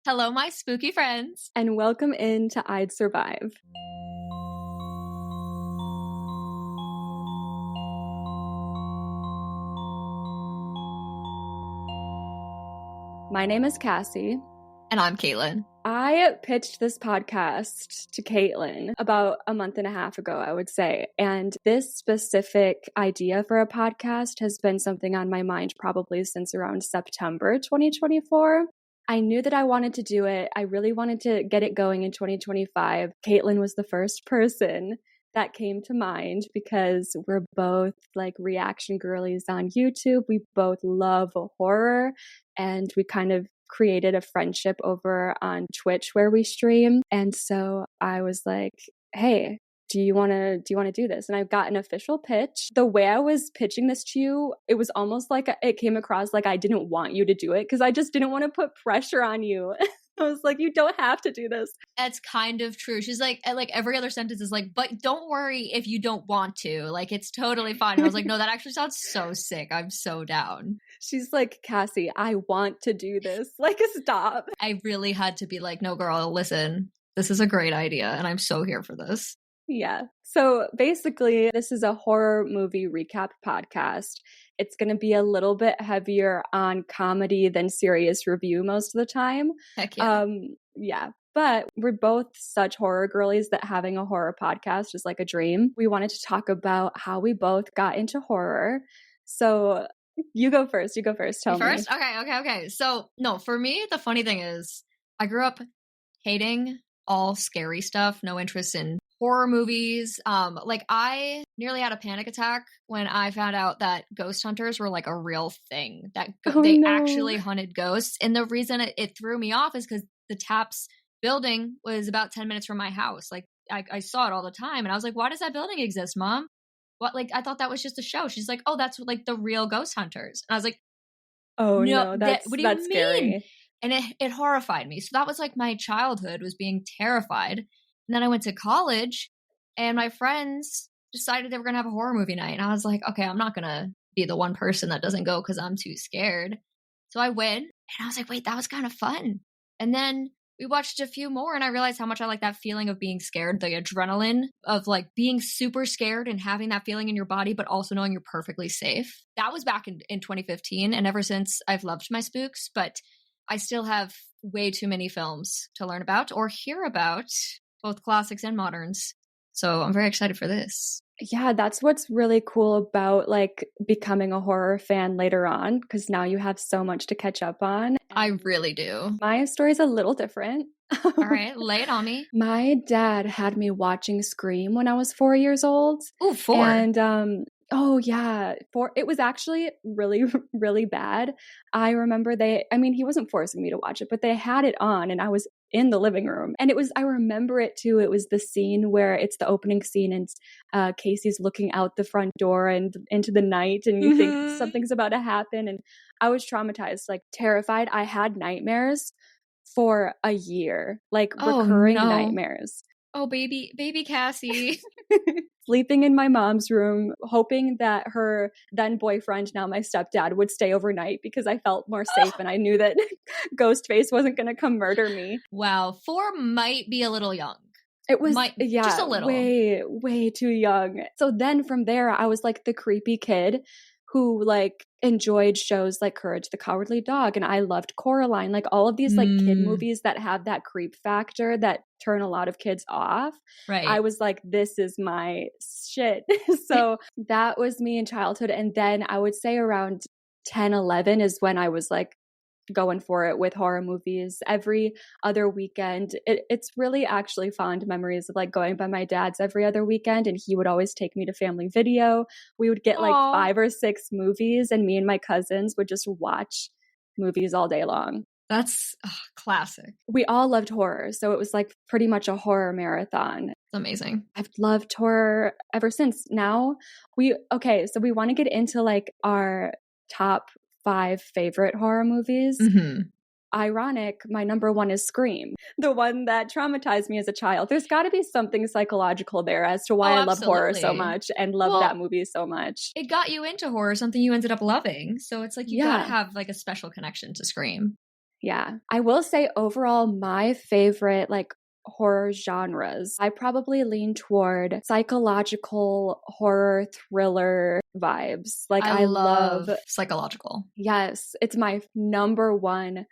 Hello, my spooky friends. And welcome into I'd Survive. My name is Cassie. And I'm Caitlin. I pitched this podcast to Caitlin about a month and a half ago, I would say. And this specific idea for a podcast has been something on my mind probably since around September 2024. I knew that I wanted to do it. I really wanted to get it going in 2025. Caitlin was the first person that came to mind because we're both like reaction girlies on YouTube. We both love horror, and we kind of created a friendship over on Twitch where we stream. And so I was like, hey, do you want to do this? And I've got an official pitch. The way I was pitching this to you, it was almost like it came across like I didn't want you to do it because I just didn't want to put pressure on you. I was like, you don't have to do this. That's kind of true. She's like every other sentence is like, but don't worry if you don't want to. Like, it's totally fine. And I was like, no, that actually sounds so sick. I'm so down. She's like, Cassie, I want to do this. Like, stop. I really had to be like, no, girl, listen, this is a great idea. And I'm so here for this. Yeah. So basically, this is a horror movie recap podcast. It's going to be a little bit heavier on comedy than serious review most of the time. Heck yeah. Yeah. But we're both such horror girlies that having a horror podcast is like a dream. We wanted to talk about how we both got into horror. So you go first. Tell me. First? Okay. So, no, for me, the funny thing is I grew up hating all scary stuff, no interest in horror movies. I nearly had a panic attack when I found out that ghost hunters were like a real thing, that they actually hunted ghosts. And the reason it threw me off is because the TAPS building was about 10 minutes from my house. Like I saw it all the time and I was like, why does that building exist, Mom? What? Like, I thought that was just a show. She's like, oh, that's like the real ghost hunters. And I was like, oh no, that's scary. Mean? And it horrified me. So that was like my childhood, was being terrified. And then I went to college and my friends decided they were going to have a horror movie night. And I was like, okay, I'm not going to be the one person that doesn't go because I'm too scared. So I went and I was like, wait, that was kind of fun. And then we watched a few more and I realized how much I like that feeling of being scared, the adrenaline of like being super scared and having that feeling in your body, but also knowing you're perfectly safe. That was back in 2015. And ever since, I've loved my spooks, but I still have way too many films to learn about or hear about, both classics and moderns. So I'm very excited for this. Yeah, that's what's really cool about like becoming a horror fan later on, because now you have so much to catch up on. I really do. My story's a little different. All right, lay it on me. My dad had me watching Scream when I was 4 years old. Ooh, 4. And oh yeah, it was actually really, really bad. I remember he wasn't forcing me to watch it, but they had it on and I was in the living room. And I remember it too. It was the scene where it's the opening scene and Casey's looking out the front door and into the night and you think something's about to happen. And I was traumatized, like terrified. I had nightmares for a year, like recurring nightmares. Oh, baby Cassie. Sleeping in my mom's room, hoping that her then boyfriend, now my stepdad, would stay overnight because I felt more safe and I knew that Ghostface wasn't going to come murder me. Wow, 4 might be a little young. It was, just a little. Way too young. So then from there, I was like the creepy kid who like enjoyed shows like Courage the Cowardly Dog, and I loved Coraline, like all of these like kid movies that have that creep factor that turn a lot of kids off. Right. I was like, this is my shit. So that was me in childhood. And then I would say around 10, 11 is when I was like going for it with horror movies every other weekend. It's really actually fond memories of like going by my dad's every other weekend, and he would always take me to Family Video. We would get like 5 or 6 movies and me and my cousins would just watch movies all day long. That's classic. We all loved horror, so it was like pretty much a horror marathon. It's amazing. I've loved horror ever since. Now so we want to get into like our top 5 favorite horror movies. Ironic, my number 1 is Scream, the one that traumatized me as a child. There's got to be something psychological there as to why I love horror so much and love that movie so much. It got you into horror, something you ended up loving. So it's like you gotta have like a special connection to Scream. Yeah. I will say overall, my favorite like horror genres, I probably lean toward psychological horror thriller vibes. Like I I love, love psychological. yes, it's my number one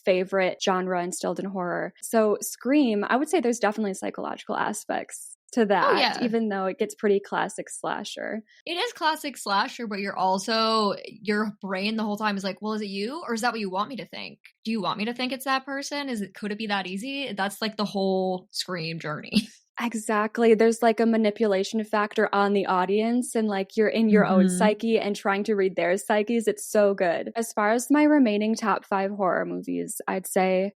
favorite genre instilled in horror. So Scream, I would say there's definitely psychological aspects to Oh that, yeah. even though it gets pretty classic slasher. It is classic slasher, but you're also, your brain the whole time is like, well, is it you? Or is that what you want me to think? Do you want me to think it's that person? Could it be that easy? That's like the whole Scream journey. Exactly. There's like a manipulation factor on the audience, and like you're in your own Mm-hmm. psyche and trying to read their psyches. It's so good. As far as my remaining top 5 horror movies, I'd say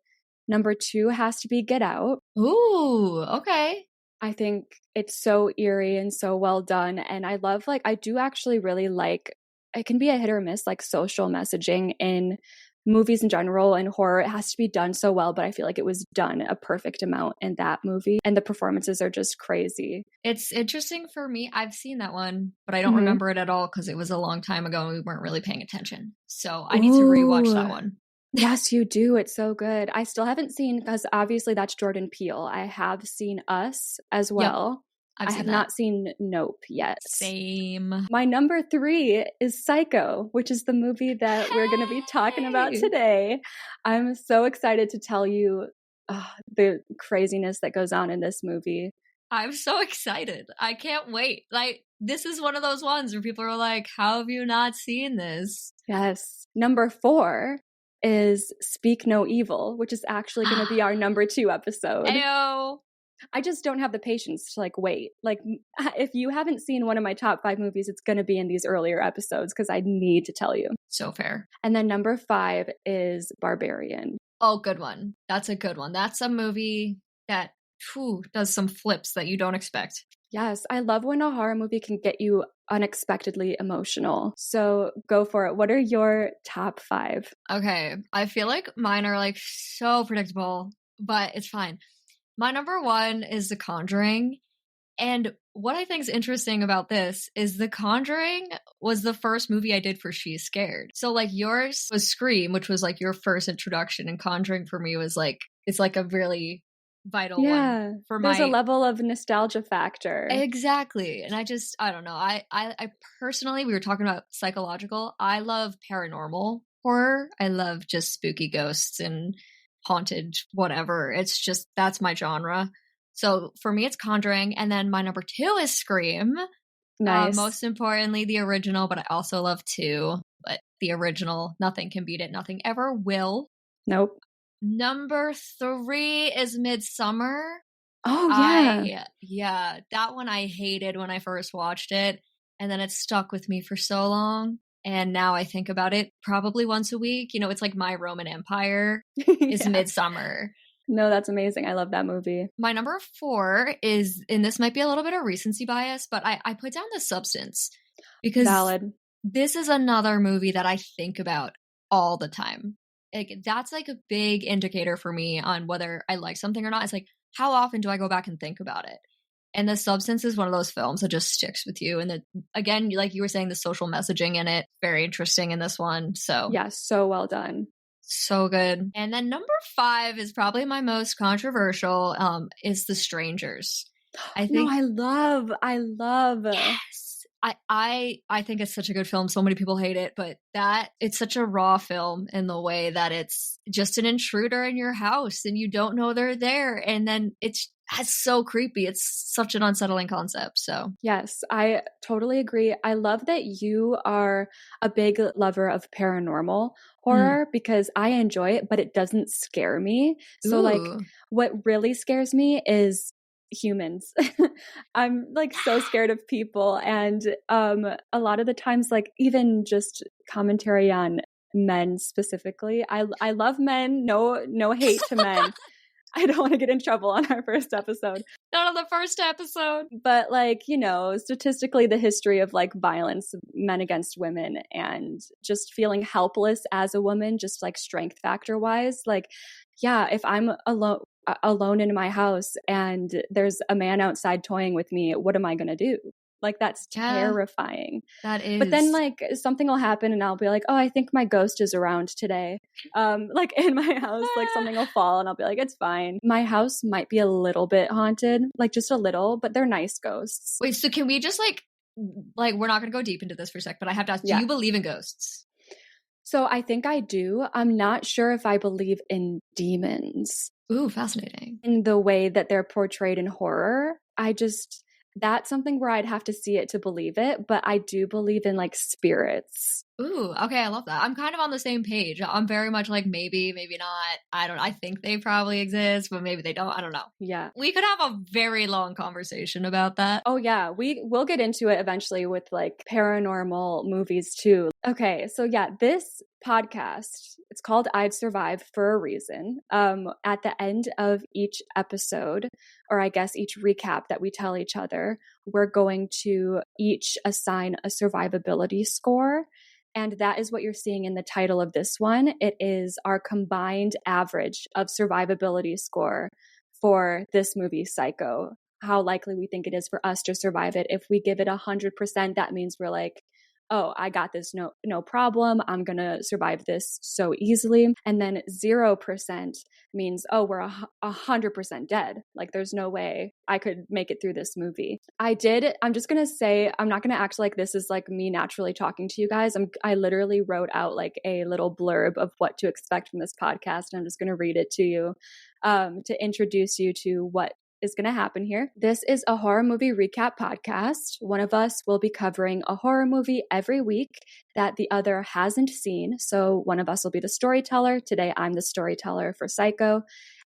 number 2 has to be Get Out. Ooh, okay. I think it's so eerie and so well done. And I love, like, I do actually really like, it can be a hit or miss, like social messaging in movies in general and horror. It has to be done so well, but I feel like it was done a perfect amount in that movie. And the performances are just crazy. It's interesting for me. I've seen that one, but I don't Mm-hmm. remember it at all because it was a long time ago and we weren't really paying attention. So I need to rewatch that Ooh, one. yes, you do. It's so good. I still haven't seen, because obviously that's Jordan Peele. I have seen Us as Yep, well. I've I seen have that. not seen Nope yet. Same. My number 3 is Psycho, which is the movie that we're going to be talking about Hey! today. I'm so excited to tell you the craziness that goes on in this movie. I'm so excited. I can't wait. Like, this is one of those ones where people are like, how have you not seen this? Yes. Number 4 is Speak No Evil, which is actually going to be our number 2 episode. Ayo. I just don't have the patience to like wait. Like if you haven't seen one of my top 5 movies, it's going to be in these earlier episodes because I need to tell you. So fair. And then number 5 is Barbarian. Oh, good one. That's a good one. That's a movie that does some flips that you don't expect. Yes, I love when a horror movie can get you unexpectedly emotional. So go for it. What are your top 5? Okay. I feel like mine are like so predictable, but it's fine. My number 1 is The Conjuring. And what I think is interesting about this is The Conjuring was the first movie I did for She's Scared. So like yours was Scream, which was like your first introduction, and Conjuring for me was like, it's like a really vital one Yeah, for there's a my. level of nostalgia factor. Exactly. And I don't know. I personally, we were talking about psychological. I love paranormal horror. I love just spooky ghosts and haunted whatever. It's just, that's my genre. So for me, it's Conjuring. And then my number 2 is Scream. Nice. Most importantly, the original, but I also love 2. But the original, nothing can beat it. Nothing ever will. Nope. Number 3 is Midsummer. Oh, yeah. Yeah, that one I hated when I first watched it, and then it stuck with me for so long. And now I think about it probably once a week. You know, it's like my Roman Empire is Yeah. Midsummer. No, that's amazing. I love that movie. My number 4 is, and this might be a little bit of recency bias, but I put down The Substance because Valid. this is another movie that I think about all the time. Like, that's like a big indicator for me on whether I like something or not. It's like, how often do I go back and think about it? And The Substance is one of those films that just sticks with you. And again, like you were saying, the social messaging in it, very interesting in this one. So yeah, so well done. So good. And then number 5 is probably my most controversial, is The Strangers. I think. No, I love. Yes. I think it's such a good film. So many people hate it, but it's such a raw film in the way that it's just an intruder in your house and you don't know they're there. And then it's so creepy. It's such an unsettling concept. So Yes, I totally agree. I love that you are a big lover of paranormal horror because I enjoy it, but it doesn't scare me. So like Ooh. what really scares me is humans. I'm like so scared of people, and a lot of the times, like even just commentary on men specifically. I love men. No hate to men. I don't want to get in trouble on our first episode. Not on the first episode. But like, you know, statistically the history of like violence of men against women and just feeling helpless as a woman, just like strength factor wise, like, yeah, if I'm alone in my house and there's a man outside toying with me, what am I going to do? Like, that's Yeah, terrifying. that But then, is. like, something will happen and I'll be like, oh, I think my ghost is around today. Like, in my house, like, something will fall and I'll be like, it's fine. My house might be a little bit haunted, like, just a little, but they're nice ghosts. Wait, so can we just like we're not going to go deep into this for a sec, but I have to ask, do Yeah. you believe in ghosts? So I think I do. I'm not sure if I believe in demons Ooh, fascinating. in the way that they're portrayed in horror. That's something where I'd have to see it to believe it, but I do believe in like spirits. Ooh, okay, I love that. I'm kind of on the same page. I'm very much like maybe, maybe not. I think they probably exist, but maybe they don't. I don't know. Yeah. We could have a very long conversation about that. Oh yeah, we'll get into it eventually with like paranormal movies too. Okay, so yeah, this podcast, it's called I'd Survive for a reason. At the end of each episode, or I guess each recap that we tell each other, we're going to each assign a survivability score. And that is what you're seeing in the title of this one. It is our combined average of survivability score for this movie, Psycho. How likely we think it is for us to survive it. If we give it 100%, that means we're like, oh, I got this, no problem. I'm gonna survive this so easily. And then 0% means, oh, we're 100% dead. Like there's no way I could make it through this movie. I'm just gonna say, I'm not gonna act like this is like me naturally talking to you guys. I literally wrote out like a little blurb of what to expect from this podcast, and I'm just gonna read it to you to introduce you to what is going to happen here. This is a horror movie recap podcast. One of us will be covering a horror movie every week that the other hasn't seen. So one of us will be the storyteller. Today, I'm the storyteller for Psycho.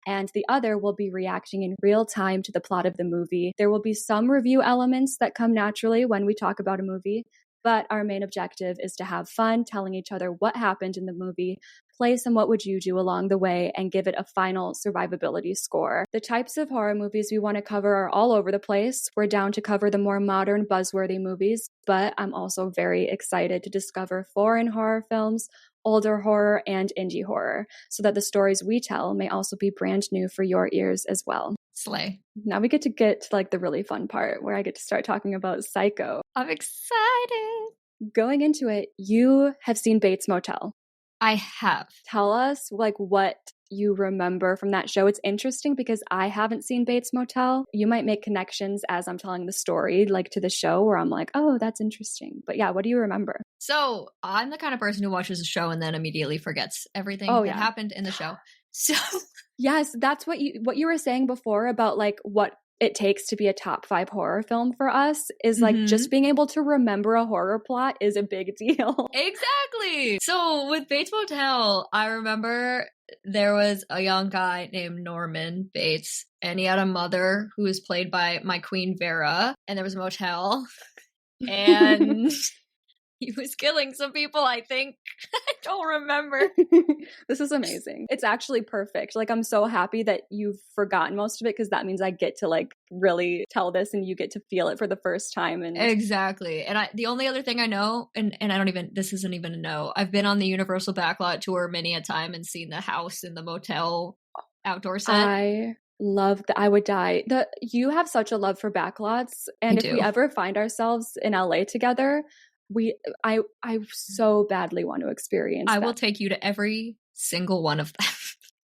And the other will be reacting in real time to the plot of the movie. There will be some review elements that come naturally when we talk about a movie, but our main objective is to have fun telling each other what happened in the movie, play some what would you do along the way, and give it a final survivability score. The types of horror movies we want to cover are all over the place. We're down to cover the more modern, buzzworthy movies, but I'm also very excited to discover foreign horror films, older horror, and indie horror, so that the stories we tell may also be brand new for your ears as well. Slay. Now we get to like the really fun part where I get to start talking about Psycho. I'm excited. Going into it, you have seen Bates Motel. I have. Tell us like what you remember from that show. It's interesting because I haven't seen Bates Motel. You might make connections as I'm telling the story, like to the show, where I'm like, oh, that's interesting. But yeah, what do you remember? So I'm the kind of person who watches a show and then immediately forgets everything that happened in the show. So yes, that's what you were saying before about like what it takes to be a top 5 horror film for us is like just being able to remember a horror plot is a big deal. Exactly. So with Bates Motel, I remember there was a young guy named Norman Bates, and he had a mother who was played by my queen Vera, and there was a motel, and he was killing some people, I think. I don't remember. This is amazing. It's actually perfect. Like, I'm so happy that you've forgotten most of it because that means I get to like really tell this and you get to feel it for the first time. And exactly. And the only other thing I know, and I don't even, this isn't even a no, I've been on the Universal Backlot tour many a time and seen the house in the motel outdoor set. I love that. I would die. You have such a love for backlots. And if we ever find ourselves in LA together, I so badly want to experience that. I will take you to every single one of them.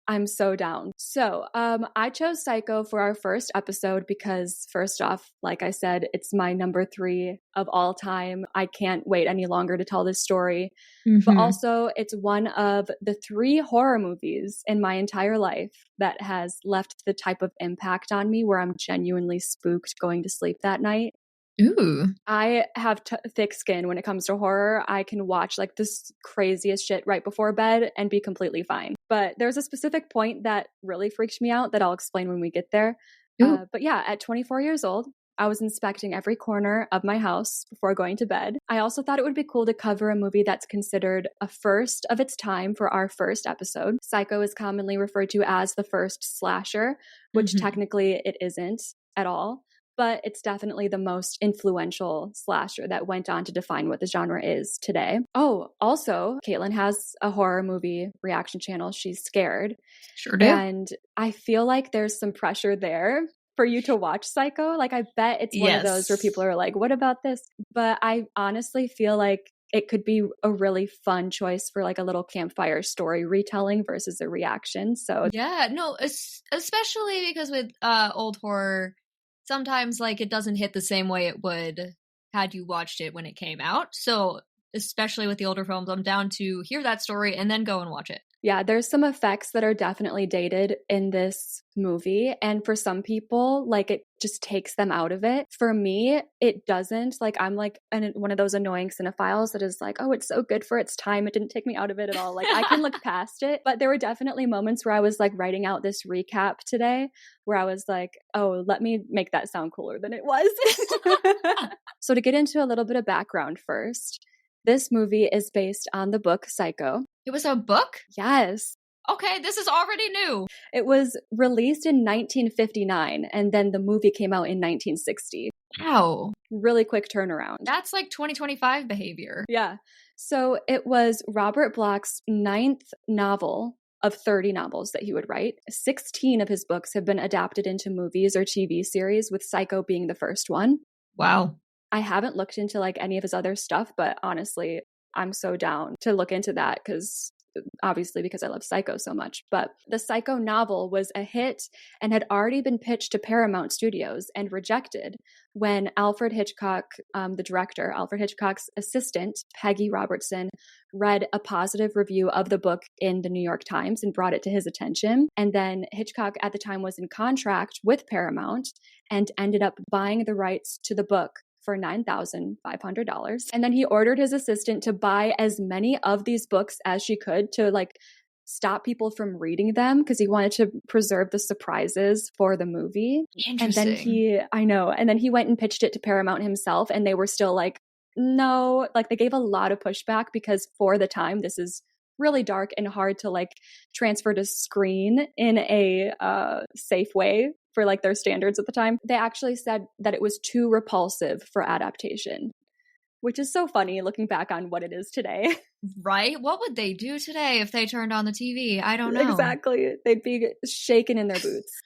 I'm so down. So, I chose Psycho for our first episode because first off, like I said, it's my number 3 of all time. I can't wait any longer to tell this story. But also it's one of the 3 horror movies in my entire life that has left the type of impact on me where I'm genuinely spooked going to sleep that night. Ooh. I have thick skin when it comes to horror. I can watch like this craziest shit right before bed and be completely fine. But there's a specific point that really freaked me out that I'll explain when we get there. But yeah, at 24 years old, I was inspecting every corner of my house before going to bed. I also thought it would be cool to cover a movie that's considered a first of its time for our first episode. Psycho is commonly referred to as the first slasher, which technically it isn't at all. But it's definitely the most influential slasher that went on to define what the genre is today. Oh, also, Caitlin has a horror movie reaction channel. She's Scared. Sure do. And I feel like there's some pressure there for you to watch Psycho. Like, I bet it's one of those where people are like, what about this? But I honestly feel like it could be a really fun choice for like a little campfire story retelling versus a reaction. So yeah, no, especially because with old horror, sometimes like it doesn't hit the same way it would had you watched it when it came out. So especially with the older films, I'm down to hear that story and then go and watch it. yeah, there's some effects that are definitely dated in this movie. And for some people, like it just takes them out of it. For me, it doesn't. Like I'm like one of those annoying cinephiles that is like, oh, it's so good for its time. It didn't take me out of it at all. Like I can look past it. But there were definitely moments where I was like writing out this recap today where I was like, oh, let me make that sound cooler than it was. So to get into a little bit of background first, this movie is based on the book Psycho. It was a book? Yes. Okay, this is already new. It was released in 1959, and then the movie came out in 1960. Wow. Really quick turnaround. That's like 2025 behavior. Yeah. So it was Robert Bloch's 9th novel of 30 novels that he would write. 16 of his books have been adapted into movies or TV series, with Psycho being the first one. Wow. I haven't looked into like any of his other stuff, but honestly, I'm so down to look into that because I love Psycho so much. But the Psycho novel was a hit and had already been pitched to Paramount Studios and rejected when Alfred Hitchcock, the director, Alfred Hitchcock's assistant, Peggy Robertson, read a positive review of the book in the New York Times and brought it to his attention. And then Hitchcock at the time was in contract with Paramount and ended up buying the rights to the book for $9,500. And then he ordered his assistant to buy as many of these books as she could to like stop people from reading them because he wanted to preserve the surprises for the movie. Interesting. And then he went and pitched it to Paramount himself, and they were still like, no, like they gave a lot of pushback because for the time, this is really dark and hard to like transfer to screen in a safe way for like their standards at the time. They actually said that it was too repulsive for adaptation, which is so funny looking back on what it is today. Right? What would they do today if they turned on the TV? I don't know. Exactly. They'd be shaking in their boots.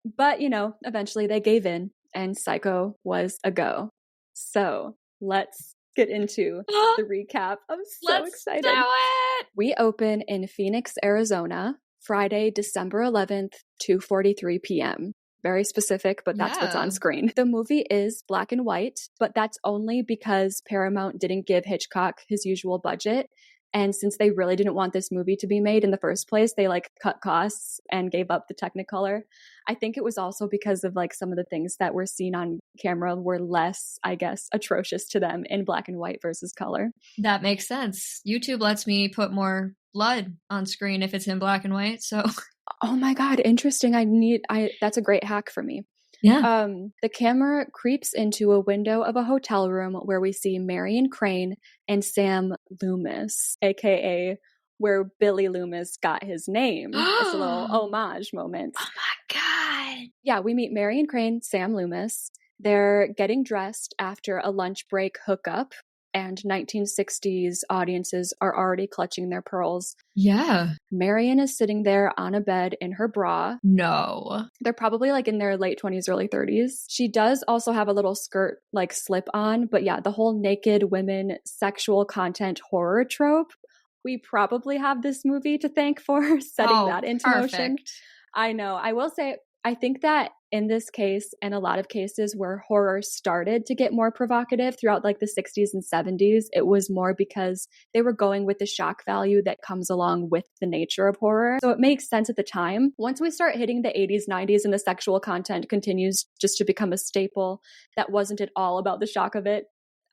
But, you know, eventually they gave in and Psycho was a go. So let's get into the recap. I'm so excited. Let's do it! We open in Phoenix, Arizona, Friday, December 11th, 2:43 p.m. Very specific, but that's what's on screen. The movie is black and white, but that's only because Paramount didn't give Hitchcock his usual budget. And since they really didn't want this movie to be made in the first place, they like cut costs and gave up the Technicolor. I think it was also because of like some of the things that were seen on camera were less, I guess, atrocious to them in black and white versus color. That makes sense. YouTube lets me put more blood on screen if it's in black and white, so oh my God, interesting. That's a great hack for me. yeah. The camera creeps into a window of a hotel room where we see Marion Crane and Sam Loomis, aka where Billy Loomis got his name. It's a little homage moment. Oh my God. Yeah, we meet Marion Crane, Sam Loomis. They're getting dressed after a lunch break hookup, and 1960s audiences are already clutching their pearls. Yeah. Marion is sitting there on a bed in her bra. No. They're probably like in their late 20s, early 30s. She does also have a little skirt like slip on, but yeah, the whole naked women sexual content horror trope. We probably have this movie to thank for setting that into motion. I know. I will say, I think that in this case, and a lot of cases where horror started to get more provocative throughout like the 60s and 70s, it was more because they were going with the shock value that comes along with the nature of horror. So it makes sense at the time. Once we start hitting the 80s, 90s, and the sexual content continues just to become a staple that wasn't at all about the shock of it,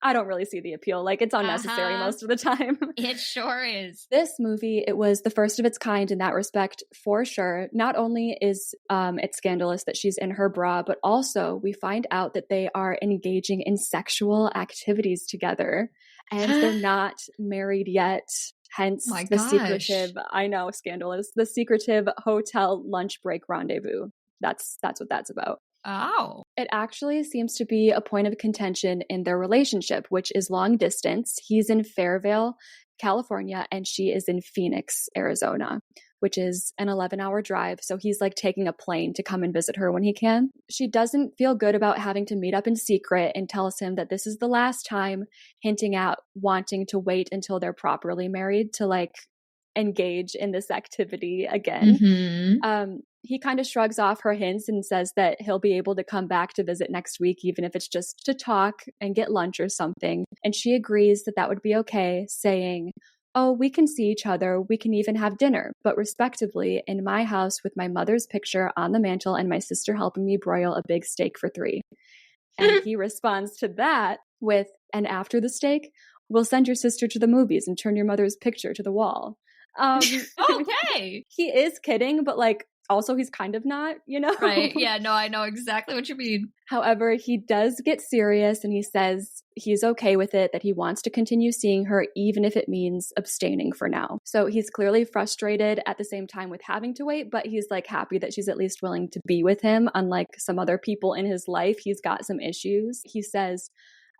I don't really see the appeal. Like, it's unnecessary most of the time. It sure is. This movie, it was the first of its kind in that respect, for sure. Not only is it scandalous that she's in her bra, but also we find out that they are engaging in sexual activities together. And they're not married yet. Hence secretive, I know, scandalous, the secretive hotel lunch break rendezvous. That's what that's about. Oh. It actually seems to be a point of contention in their relationship, which is long distance. He's in Fairvale, California, and she is in Phoenix, Arizona, which is an 11-hour drive. So he's like taking a plane to come and visit her when he can. She doesn't feel good about having to meet up in secret and tells him that this is the last time, hinting at wanting to wait until they're properly married to like engage in this activity again. He kind of shrugs off her hints and says that he'll be able to come back to visit next week, even if it's just to talk and get lunch or something. And she agrees that that would be okay, saying, "Oh, we can see each other. We can even have dinner, but respectively in my house with my mother's picture on the mantle and my sister helping me broil a big steak for 3. And he responds to that with, "And after the steak, we'll send your sister to the movies and turn your mother's picture to the wall." Okay. He is kidding, but like also he's kind of not, you know? Right. Yeah, no, I know exactly what you mean. However, he does get serious and he says he's okay with it, that he wants to continue seeing her even if it means abstaining for now. So he's clearly frustrated at the same time with having to wait, but he's like happy that she's at least willing to be with him. Unlike some other people in his life, he's got some issues. He says,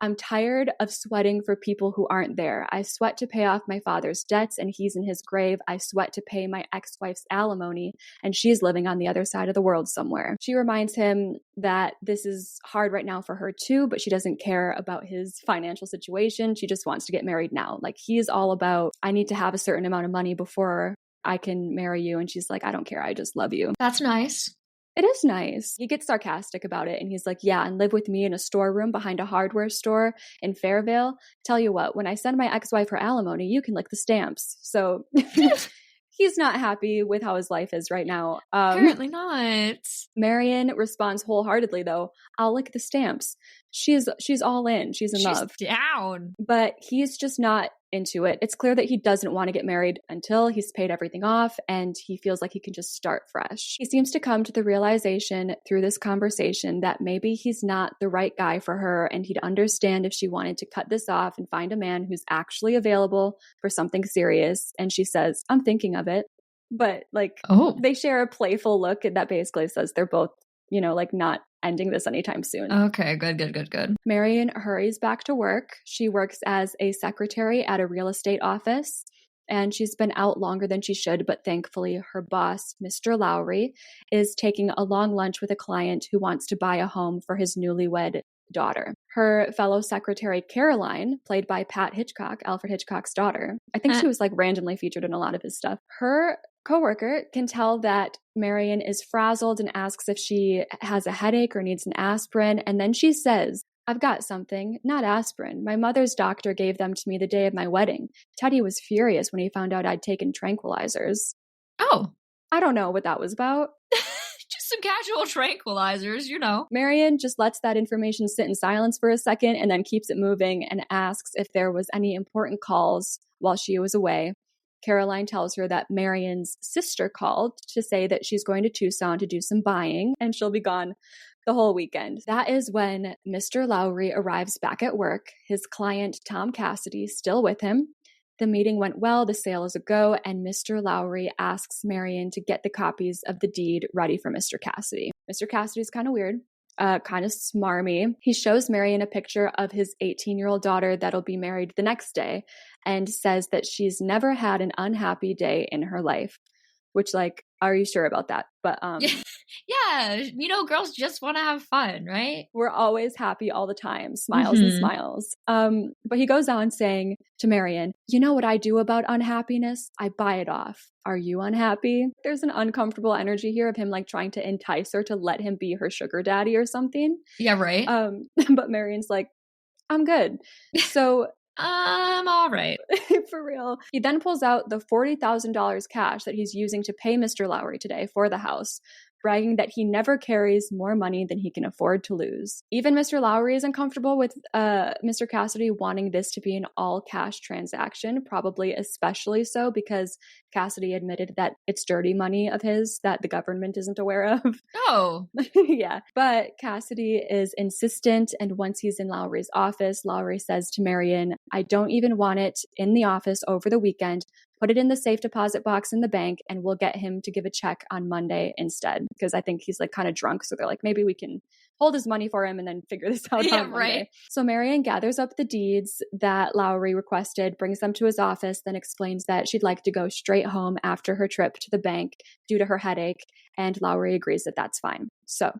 "I'm tired of sweating for people who aren't there. I sweat to pay off my father's debts and he's in his grave. I sweat to pay my ex-wife's alimony and she's living on the other side of the world somewhere." She reminds him that this is hard right now for her too, but she doesn't care about his financial situation. She just wants to get married now. Like he's all about, "I need to have a certain amount of money before I can marry you." And she's like, "I don't care. I just love you." That's nice. It is nice. He gets sarcastic about it and he's like, "Yeah, and live with me in a storeroom behind a hardware store in Fairvale. Tell you what, when I send my ex-wife her alimony, you can lick the stamps." So he's not happy with how his life is right now. Apparently not. Marion responds wholeheartedly though, "I'll lick the stamps." She's all in. She's in love. She's down. But he's just not into it. It's clear that he doesn't want to get married until he's paid everything off and he feels like he can just start fresh. He seems to come to the realization through this conversation that maybe he's not the right guy for her and he'd understand if she wanted to cut this off and find a man who's actually available for something serious. And she says, "I'm thinking of it." But like, they share a playful look that basically says they're both, you know, like not ending this anytime soon. Okay, good. Marion hurries back to work. She works as a secretary at a real estate office, and she's been out longer than she should, but thankfully her boss, Mr. Lowry, is taking a long lunch with a client who wants to buy a home for his newlywed daughter. Her fellow secretary, Caroline, played by Pat Hitchcock, Alfred Hitchcock's daughter. I think she was like randomly featured in a lot of his stuff. Her coworker can tell that Marion is frazzled and asks if she has a headache or needs an aspirin. And then she says, "I've got something, not aspirin. My mother's doctor gave them to me the day of my wedding. Teddy was furious when he found out I'd taken tranquilizers." Oh. I don't know what that was about. Just some casual tranquilizers, you know. Marion just lets that information sit in silence for a second and then keeps it moving and asks if there was any important calls while she was away. Caroline tells her that Marion's sister called to say that she's going to Tucson to do some buying and she'll be gone the whole weekend. That is when Mr. Lowry arrives back at work, his client Tom Cassidy still with him. The meeting went well, the sale is a go, and Mr. Lowry asks Marion to get the copies of the deed ready for Mr. Cassidy. Mr. Cassidy's kind of weird. Kind of smarmy. He shows Marion a picture of his 18-year-old daughter that'll be married the next day and says that she's never had an unhappy day in her life. Which, like, are you sure about that? But yeah, you know, girls just want to have fun, right? We're always happy all the time. Smiles and smiles. But he goes on saying to Marion, "You know what I do about unhappiness? I buy it off. Are you unhappy?" There's an uncomfortable energy here of him like trying to entice her to let him be her sugar daddy or something. Yeah, right. But Marion's like, "I'm good." So I'm all right. For real. He then pulls out the $40,000 cash that he's using to pay Mr. Lowry today for the house, bragging that he never carries more money than he can afford to lose. Even Mr. Lowry is uncomfortable with Mr. Cassidy wanting this to be an all-cash transaction, probably especially so because Cassidy admitted that it's dirty money of his that the government isn't aware of. Oh. Yeah. But Cassidy is insistent, and once he's in Lowry's office, Lowry says to Marion, "I don't even want it in the office over the weekend. put it in the safe deposit box in the bank and we'll get him to give a check on Monday instead. Because I think he's like kind of drunk. So they're like, maybe we can hold his money for him and then figure this out on Monday. Right. So Marion gathers up the deeds that Lowry requested, brings them to his office, then explains that she'd like to go straight home after her trip to the bank due to her headache. And Lowry agrees that that's fine. So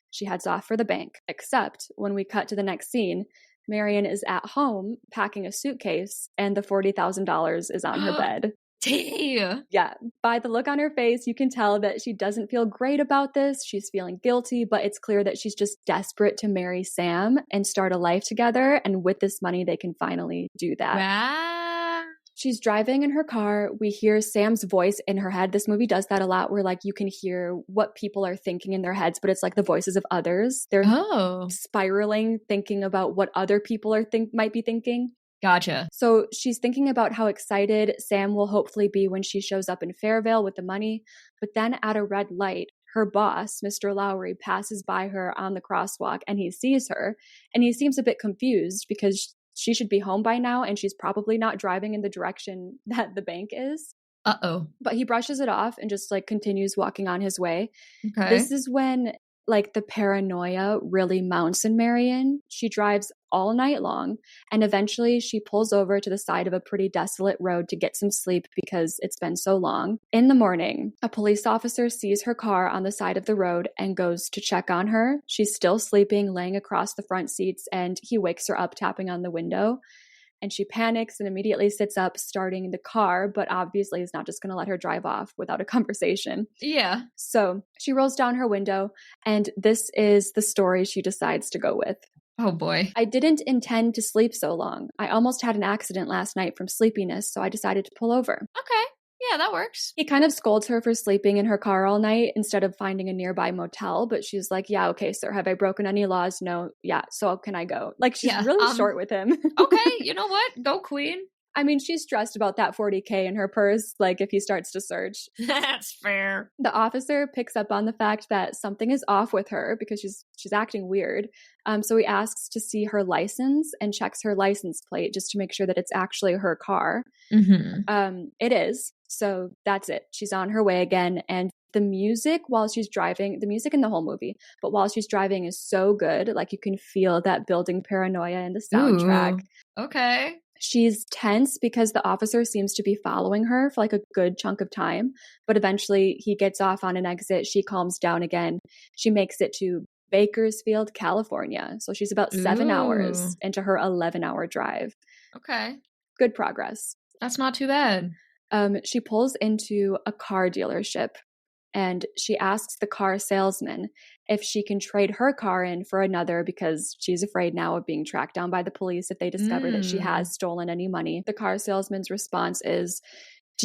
she heads off for the bank. Except when we cut to the next scene, Marion is at home packing a suitcase and the $40,000 is on her bed. Damn. Yeah. By the look on her face, you can tell that she doesn't feel great about this. She's feeling guilty, but it's clear that she's just desperate to marry Sam and start a life together. And with this money, they can finally do that. Wow. She's driving in her car. We hear Sam's voice in her head. This movie does that a lot where like you can hear what people are thinking in their heads, but it's like the voices of others. They're spiraling, thinking about what other people are might be thinking. Gotcha. So she's thinking about how excited Sam will hopefully be when she shows up in Fairvale with the money. But then at a red light, her boss, Mr. Lowry, passes by her on the crosswalk and he sees her. And he seems a bit confused because she should be home by now and she's probably not driving in the direction that the bank is. Uh-oh. But he brushes it off and just like continues walking on his way. Okay. This is when like the paranoia really mounts in Marion. She drives all night long and eventually she pulls over to the side of a pretty desolate road to get some sleep because it's been so long. In the morning, a police officer sees her car on the side of the road and goes to check on her. She's still sleeping, laying across the front seats, and he wakes her up, tapping on the window. And she panics and immediately sits up, starting the car, but obviously is not just going to let her drive off without a conversation. Yeah. So she rolls down her window, and this is the story she decides to go with. Oh boy. I didn't intend to sleep so long. I almost had an accident last night from sleepiness, so I decided to pull over. Okay. Yeah, that works. He kind of scolds her for sleeping in her car all night instead of finding a nearby motel, but she's like, yeah, okay, sir. Have I broken any laws? No. Yeah. So can I go? Like, she's really short with him. Okay. You know what? Go, queen. I mean, she's stressed about that $40K in her purse, like if he starts to search. That's fair. The officer picks up on the fact that something is off with her because she's acting weird. So he asks to see her license and checks her license plate just to make sure that it's actually her car. Mm-hmm. It is. So that's it. She's on her way again. And the music while she's driving, the music in the whole movie, but while she's driving is so good. Like you can feel that building paranoia in the soundtrack. Ooh, okay. She's tense because the officer seems to be following her for like a good chunk of time. But eventually he gets off on an exit. She calms down again. She makes it to Bakersfield, California. So she's about 7 hours into her 11-hour drive. Okay. Good progress. That's not too bad. She pulls into a car dealership and she asks the car salesman if she can trade her car in for another because she's afraid now of being tracked down by the police if they discover that she has stolen any money. The car salesman's response is,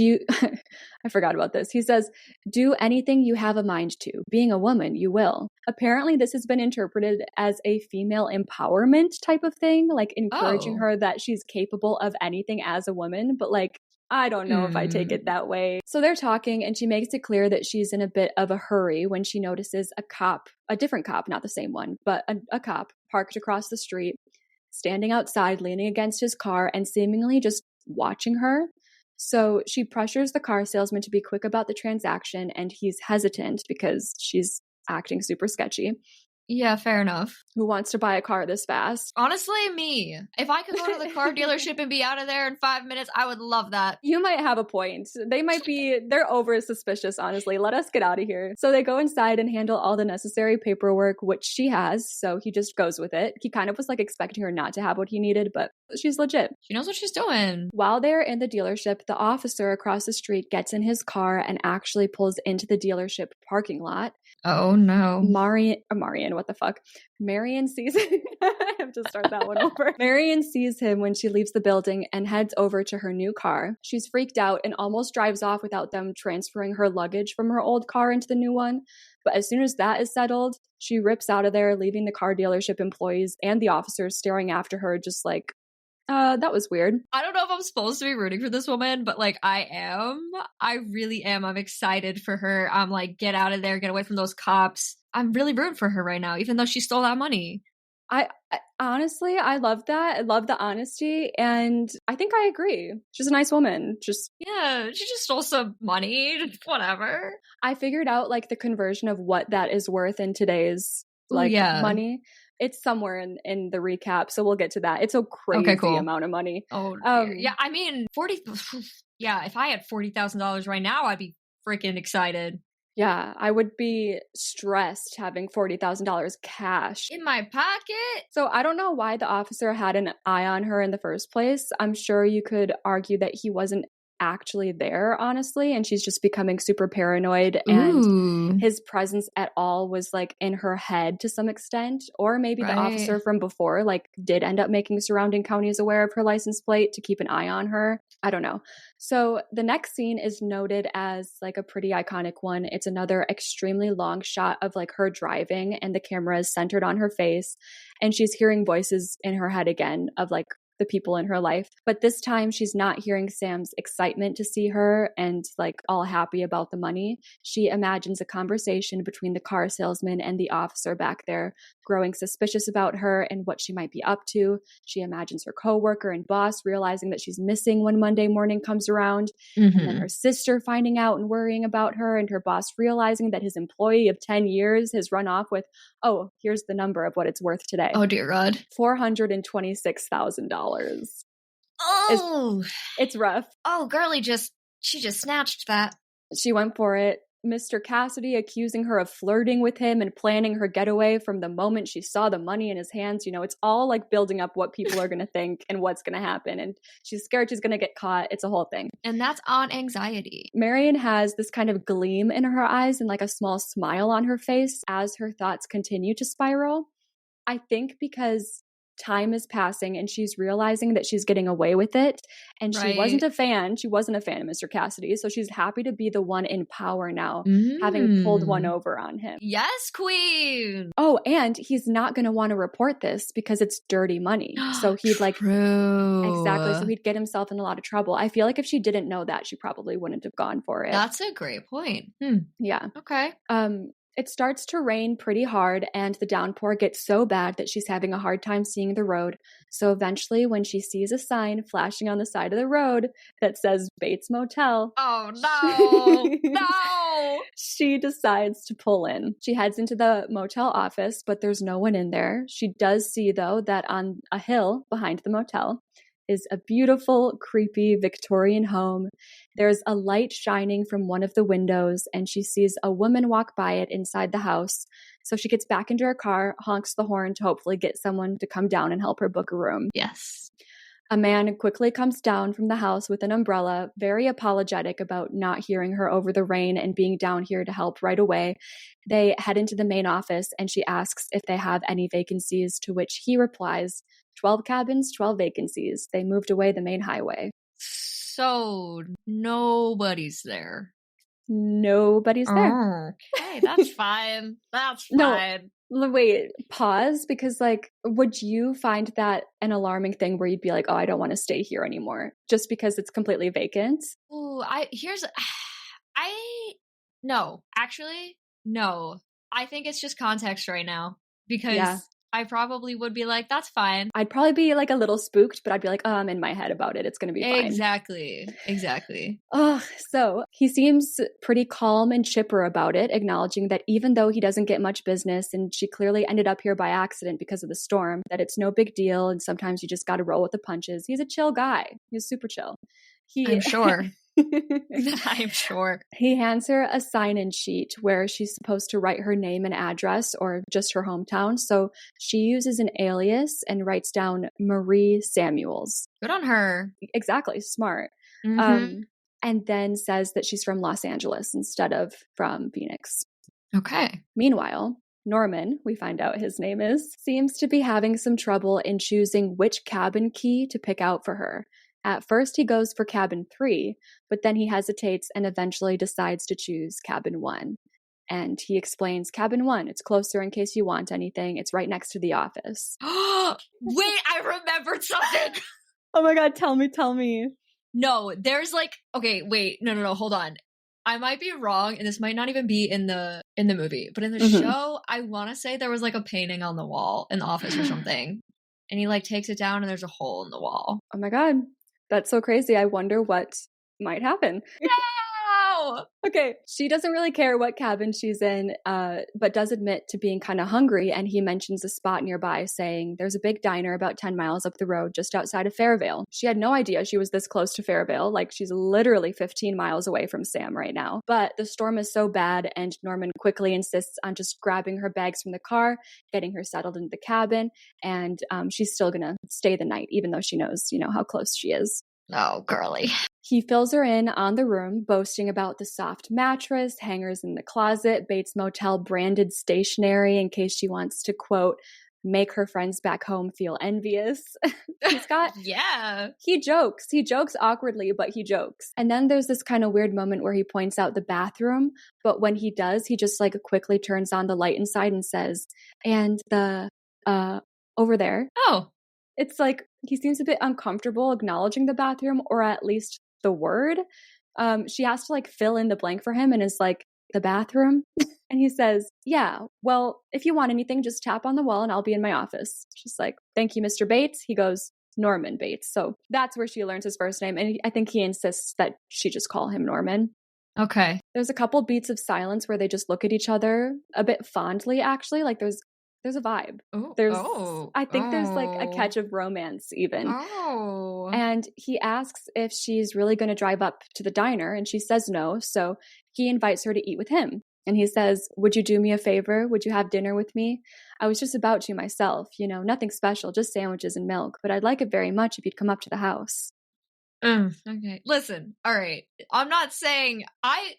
I forgot about this. He says, do anything you have a mind to. Being a woman, you will. Apparently, this has been interpreted as a female empowerment type of thing, like encouraging her that she's capable of anything as a woman, but like, I don't know if I take it that way. So they're talking and she makes it clear that she's in a bit of a hurry when she notices a different cop, not the same one, but a cop parked across the street, standing outside, leaning against his car and seemingly just watching her. So she pressures the car salesman to be quick about the transaction and he's hesitant because she's acting super sketchy. Yeah, fair enough. Who wants to buy a car this fast? Honestly, me. If I could go to the car dealership and be out of there in 5 minutes, I would love that. You might have a point. They're over suspicious, honestly. Let us get out of here. So they go inside and handle all the necessary paperwork, which she has. So he just goes with it. He kind of was like expecting her not to have what he needed, but she's legit. She knows what she's doing. While they're in the dealership, the officer across the street gets in his car and actually pulls into the dealership parking lot. Oh no. Marion, what the fuck? Marion sees I have to start that one over. Marion sees him when she leaves the building and heads over to her new car. She's freaked out and almost drives off without them transferring her luggage from her old car into the new one. But as soon as that is settled, she rips out of there, leaving the car dealership employees and the officers staring after her just like, that was weird. I don't know if I'm supposed to be rooting for this woman, but like I am. I really am. I'm excited for her. I'm like, get out of there, get away from those cops. I'm really rooting for her right now, even though she stole that money. I honestly, I love that. I love the honesty, and I think I agree. She's a nice woman. Yeah, she just stole some money. Whatever. I figured out like the conversion of what that is worth in today's Oh like yeah. money. It's somewhere in the recap, so we'll get to that. It's a crazy Okay, cool. amount of money. Oh dear. Yeah, I mean 40. Yeah, if I had $40,000 right now, I'd be freaking excited. Yeah, I would be stressed having $40,000 cash in my pocket. So I don't know why the officer had an eye on her in the first place. I'm sure you could argue that he wasn't actually there, honestly, and she's just becoming super paranoid and his presence at all was like in her head to some extent, or maybe the officer from before like did end up making surrounding counties aware of her license plate to keep an eye on her. I don't know. So the next scene is noted as like a pretty iconic one. It's another extremely long shot of like her driving and the camera is centered on her face and she's hearing voices in her head again of like the people in her life. But this time she's not hearing Sam's excitement to see her and like all happy about the money. She imagines a conversation between the car salesman and the officer back there, growing suspicious about her and what she might be up to. She imagines her coworker and boss realizing that she's missing when Monday morning comes around. And then her sister finding out and worrying about her, and her boss realizing that his employee of 10 years has run off with, oh, here's the number of what it's worth today. Oh dear God. $426,000. Oh, it's rough. Oh, girly she just snatched that. She went for it. Mr. Cassidy accusing her of flirting with him and planning her getaway from the moment she saw the money in his hands. You know, it's all like building up what people are going to think and what's going to happen. And she's scared she's going to get caught. It's a whole thing. And that's on anxiety. Marion has this kind of gleam in her eyes and like a small smile on her face as her thoughts continue to spiral. I think because time is passing and she's realizing that she's getting away with it. And she wasn't a fan. She wasn't a fan of Mr. Cassidy. So she's happy to be the one in power now, having pulled one over on him. Yes, queen. Oh, and he's not going to want to report this because it's dirty money. So he'd like, exactly. So he'd get himself in a lot of trouble. I feel like if she didn't know that, she probably wouldn't have gone for it. That's a great point. Yeah. Okay. It starts to rain pretty hard and the downpour gets so bad that she's having a hard time seeing the road. So eventually when she sees a sign flashing on the side of the road that says Bates Motel. Oh no, no! She decides to pull in. She heads into the motel office, but there's no one in there. She does see though that on a hill behind the motel is a beautiful, creepy Victorian home. There's a light shining from one of the windows, and she sees a woman walk by it inside the house. So she gets back into her car, honks the horn to hopefully get someone to come down and help her book a room. Yes. A man quickly comes down from the house with an umbrella, very apologetic about not hearing her over the rain and being down here to help right away. They head into the main office, and she asks if they have any vacancies, to which he replies, 12 cabins, 12 vacancies. They moved away the main highway. So nobody's there. Nobody's there. Okay, that's fine. That's fine. No, wait, pause, because like, would you find that an alarming thing where you'd be like, oh, I don't want to stay here anymore just because it's completely vacant? Oh, no, actually, no. I think it's just context right now because I probably would be like, that's fine. I'd probably be like a little spooked, but I'd be like, oh, I'm in my head about it. It's going to be fine. Exactly. Oh, so he seems pretty calm and chipper about it, acknowledging that even though he doesn't get much business and she clearly ended up here by accident because of the storm, that it's no big deal. And sometimes you just got to roll with the punches. He's a chill guy. He's super chill. I'm sure. I'm sure. He hands her a sign-in sheet where she's supposed to write her name and address or just her hometown. So she uses an alias and writes down Marie Samuels. Good on her. Exactly. Smart. And then says that she's from Los Angeles instead of from Phoenix. Okay. Meanwhile, Norman, we find out his name is, seems to be having some trouble in choosing which cabin key to pick out for her. At first, he goes for cabin 3, but then he hesitates and eventually decides to choose cabin 1. And he explains, cabin 1, it's closer in case you want anything. It's right next to the office. Wait, I remembered something. Oh my God, tell me. No, there's like, okay, wait, no, hold on. I might be wrong, and this might not even be in the movie, but in the show, I want to say there was like a painting on the wall in the office or something, and he like takes it down, and there's a hole in the wall. Oh my God. That's so crazy. I wonder what might happen. No! Okay, she doesn't really care what cabin she's in, but does admit to being kind of hungry, and he mentions a spot nearby, saying there's a big diner about 10 miles up the road just outside of Fairvale. She had no idea she was this close to Fairvale, like she's literally 15 miles away from Sam right now. But the storm is so bad, and Norman quickly insists on just grabbing her bags from the car, getting her settled into the cabin, and she's still gonna stay the night, even though she knows, how close she is. Oh, girly. He fills her in on the room, boasting about the soft mattress, hangers in the closet, Bates Motel branded stationery in case she wants to, quote, make her friends back home feel envious. He's got... Yeah. He jokes awkwardly, but he jokes. And then there's this kind of weird moment where he points out the bathroom, but when he does, he just like quickly turns on the light inside and says, and the, over there. Oh. It's like he seems a bit uncomfortable acknowledging the bathroom, or at least the word. She has to like fill in the blank for him and is like, the bathroom? And he says, yeah, well, if you want anything, just tap on the wall and I'll be in my office. She's like, thank you, Mr. Bates. He goes, Norman Bates. So that's where she learns his first name. And I think he insists that she just call him Norman. Okay. There's a couple beats of silence where they just look at each other a bit fondly, actually. Like there's a vibe. I think there's like a catch of romance even. Oh. And he asks if she's really going to drive up to the diner, and she says no. So he invites her to eat with him. And he says, would you do me a favor? Would you have dinner with me? I was just about to myself, nothing special, just sandwiches and milk, but I'd like it very much if you'd come up to the house. Okay. Listen, all right. I'm not saying I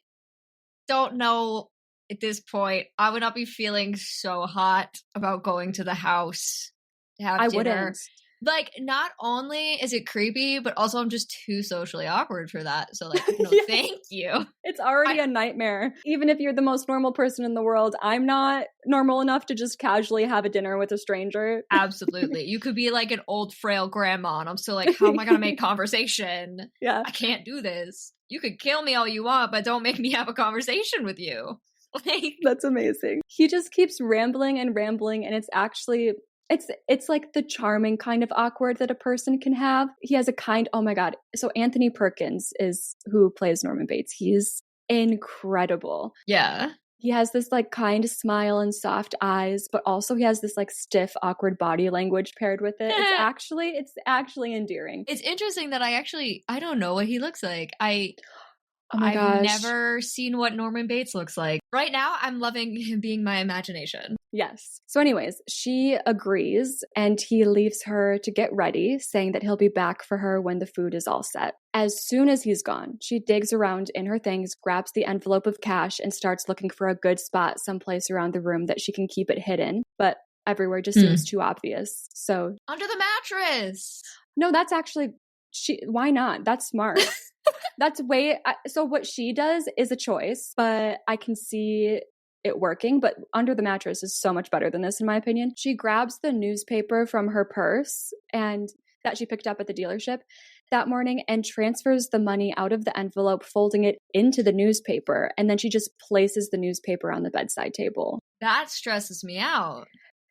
don't know. At this point, I would not be feeling so hot about going to the house to have dinner. Wouldn't. Like, not only is it creepy, but also I'm just too socially awkward for that. So, like, no, thank you. It's already a nightmare. Even if you're the most normal person in the world, I'm not normal enough to just casually have a dinner with a stranger. Absolutely. You could be like an old, frail grandma, and I'm still like, how am I going to make conversation? Yeah. I can't do this. You could kill me all you want, but don't make me have a conversation with you. Like, that's amazing. He just keeps rambling and rambling, and it's actually it's like the charming kind of awkward that a person can have. He has a kind, oh my God. So Anthony Perkins is who plays Norman Bates. He's incredible. Yeah. He has this like kind smile and soft eyes, but also he has this like stiff, awkward body language paired with it. It's actually endearing. It's interesting that I don't know what he looks like. Oh my I've gosh. never seen what Norman Bates looks like. Right now, I'm loving him being my imagination. Yes. So anyways, she agrees and he leaves her to get ready, saying that he'll be back for her when the food is all set. As soon as he's gone, she digs around in her things, grabs the envelope of cash, and starts looking for a good spot someplace around the room that she can keep it hidden. But everywhere just seems too obvious. So under the mattress. No, that's actually... why not? That's smart. That's so what she does is a choice, but I can see it working. But under the mattress is so much better than this, in my opinion. She grabs the newspaper from her purse and that she picked up at the dealership that morning and transfers the money out of the envelope, folding it into the newspaper. And then she just places the newspaper on the bedside table. That stresses me out.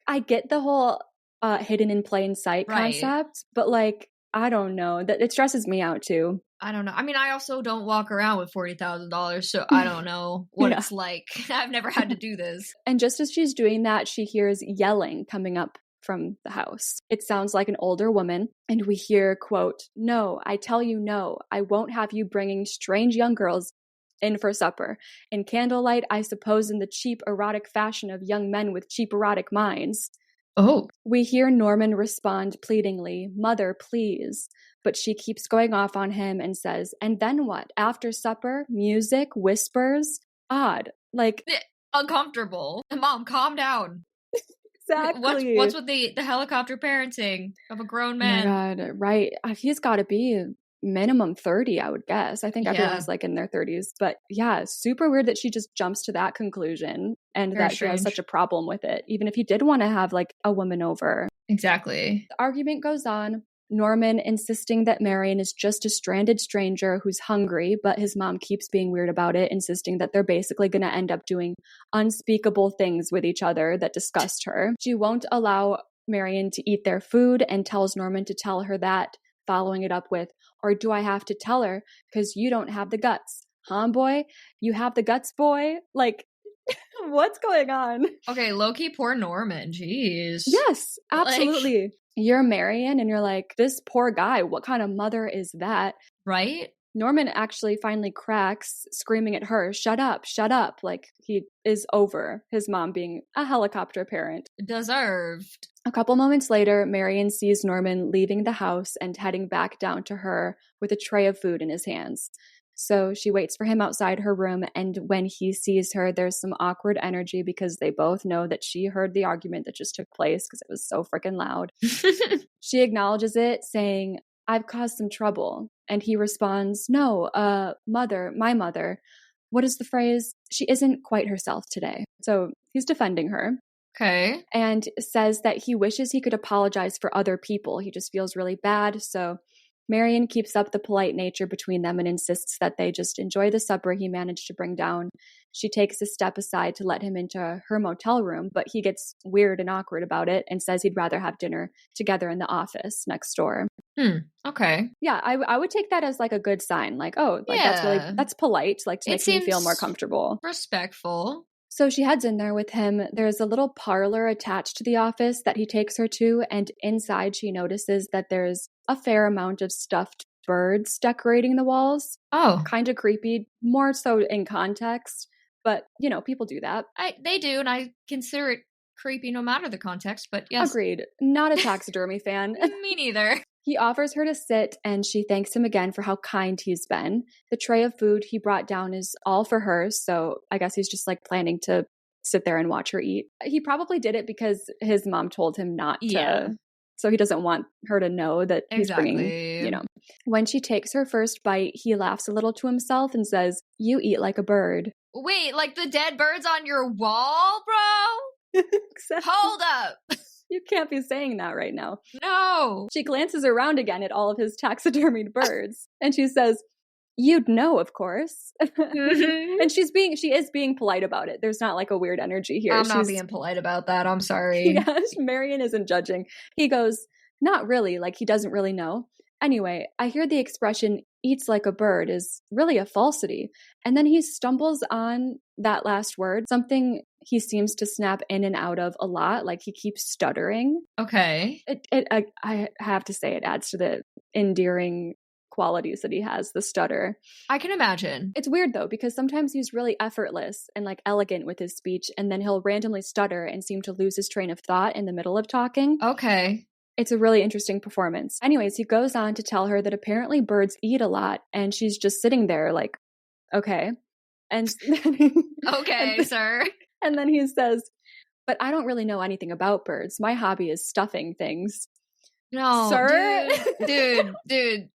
I get the whole hidden in plain sight concept, but like, I don't know. That it stresses me out too. I don't know. I mean, I also don't walk around with $40,000, so I don't know what it's like. I've never had to do this. And just as she's doing that, she hears yelling coming up from the house. It sounds like an older woman, and we hear, quote, "No, I tell you no. I won't have you bringing strange young girls in for supper. In candlelight, I suppose in the cheap erotic fashion of young men with cheap erotic minds." Oh. We hear Norman respond pleadingly, "Mother, please." But she keeps going off on him and says, "And then what? After supper? Music? Whispers?" Odd. Like... uncomfortable. Mom, calm down. Exactly. What's with the helicopter parenting of a grown man? Oh my God, right. He's got to be minimum 30, I would guess. I think everyone's like in their 30s. But yeah, super weird that she just jumps to that conclusion and Very that strange. She has such a problem with it, even if he did want to have like a woman over. Exactly. The argument goes on. Norman insisting that Marion is just a stranded stranger who's hungry, but his mom keeps being weird about it, insisting that they're basically going to end up doing unspeakable things with each other that disgust her. She won't allow Marion to eat their food and tells Norman to tell her that, following it up with, or do I have to tell her because you don't have the guts? Huh, boy? You have the guts, boy? Like, what's going on? Okay, low-key poor Norman. Jeez. Yes, absolutely. Like, you're Marion and you're like, this poor guy, what kind of mother is that? Right? Norman actually finally cracks, screaming at her, shut up, like he is over his mom being a helicopter parent. Deserved. A couple moments later, Marion sees Norman leaving the house and heading back down to her with a tray of food in his hands. So she waits for him outside her room, and when he sees her, there's some awkward energy because they both know that she heard the argument that just took place because it was so freaking loud. She acknowledges it, saying, I've caused some trouble. And he responds, no, mother, my mother. What is the phrase? She isn't quite herself today. So he's defending her. Okay. And says that he wishes he could apologize for other people. He just feels really bad. So Marion keeps up the polite nature between them and insists that they just enjoy the supper he managed to bring down. She takes a step aside to let him into her motel room, but he gets weird and awkward about it and says he'd rather have dinner together in the office next door. Okay. Yeah, I would take that as like a good sign. Like, oh, like that's polite, like to make me feel more comfortable. Respectful. So she heads in there with him. There's a little parlor attached to the office that he takes her to, and inside she notices that there's a fair amount of stuffed birds decorating the walls. Oh. Kind of creepy, more so in context, but you know, people do that. They do, and I consider it creepy no matter the context, but yes. Agreed. Not a taxidermy fan. Me neither. He offers her to sit, and she thanks him again for how kind he's been. The tray of food he brought down is all for her, so I guess he's just like planning to sit there and watch her eat. He probably did it because his mom told him not to. Yeah. So he doesn't want her to know that he's bringing, you know. When she takes her first bite, he laughs a little to himself and says, you eat like a bird. Wait, like the dead birds on your wall, bro? Exactly. Hold up. You can't be saying that right now. No. She glances around again at all of his taxidermied birds, and she says, you'd know, of course. Mm-hmm. And she is being polite about it. There's not like a weird energy here. I'm not being polite about that. I'm sorry. Yes, Marion isn't judging. He goes, not really, like he doesn't really know. Anyway, I hear the expression eats like a bird is really a falsity. And then he stumbles on that last word, something he seems to snap in and out of a lot. Like he keeps stuttering. Okay. I have to say it adds to the endearing qualities that he has, the stutter. I can imagine. It's weird though, because sometimes he's really effortless and like elegant with his speech, and then he'll randomly stutter and seem to lose his train of thought in the middle of talking. Okay. It's a really interesting performance. Anyways, he goes on to tell her that apparently birds eat a lot, and she's just sitting there like, okay. And okay, sir. And then he says, but I don't really know anything about birds. My hobby is stuffing things. No, sir. Dude,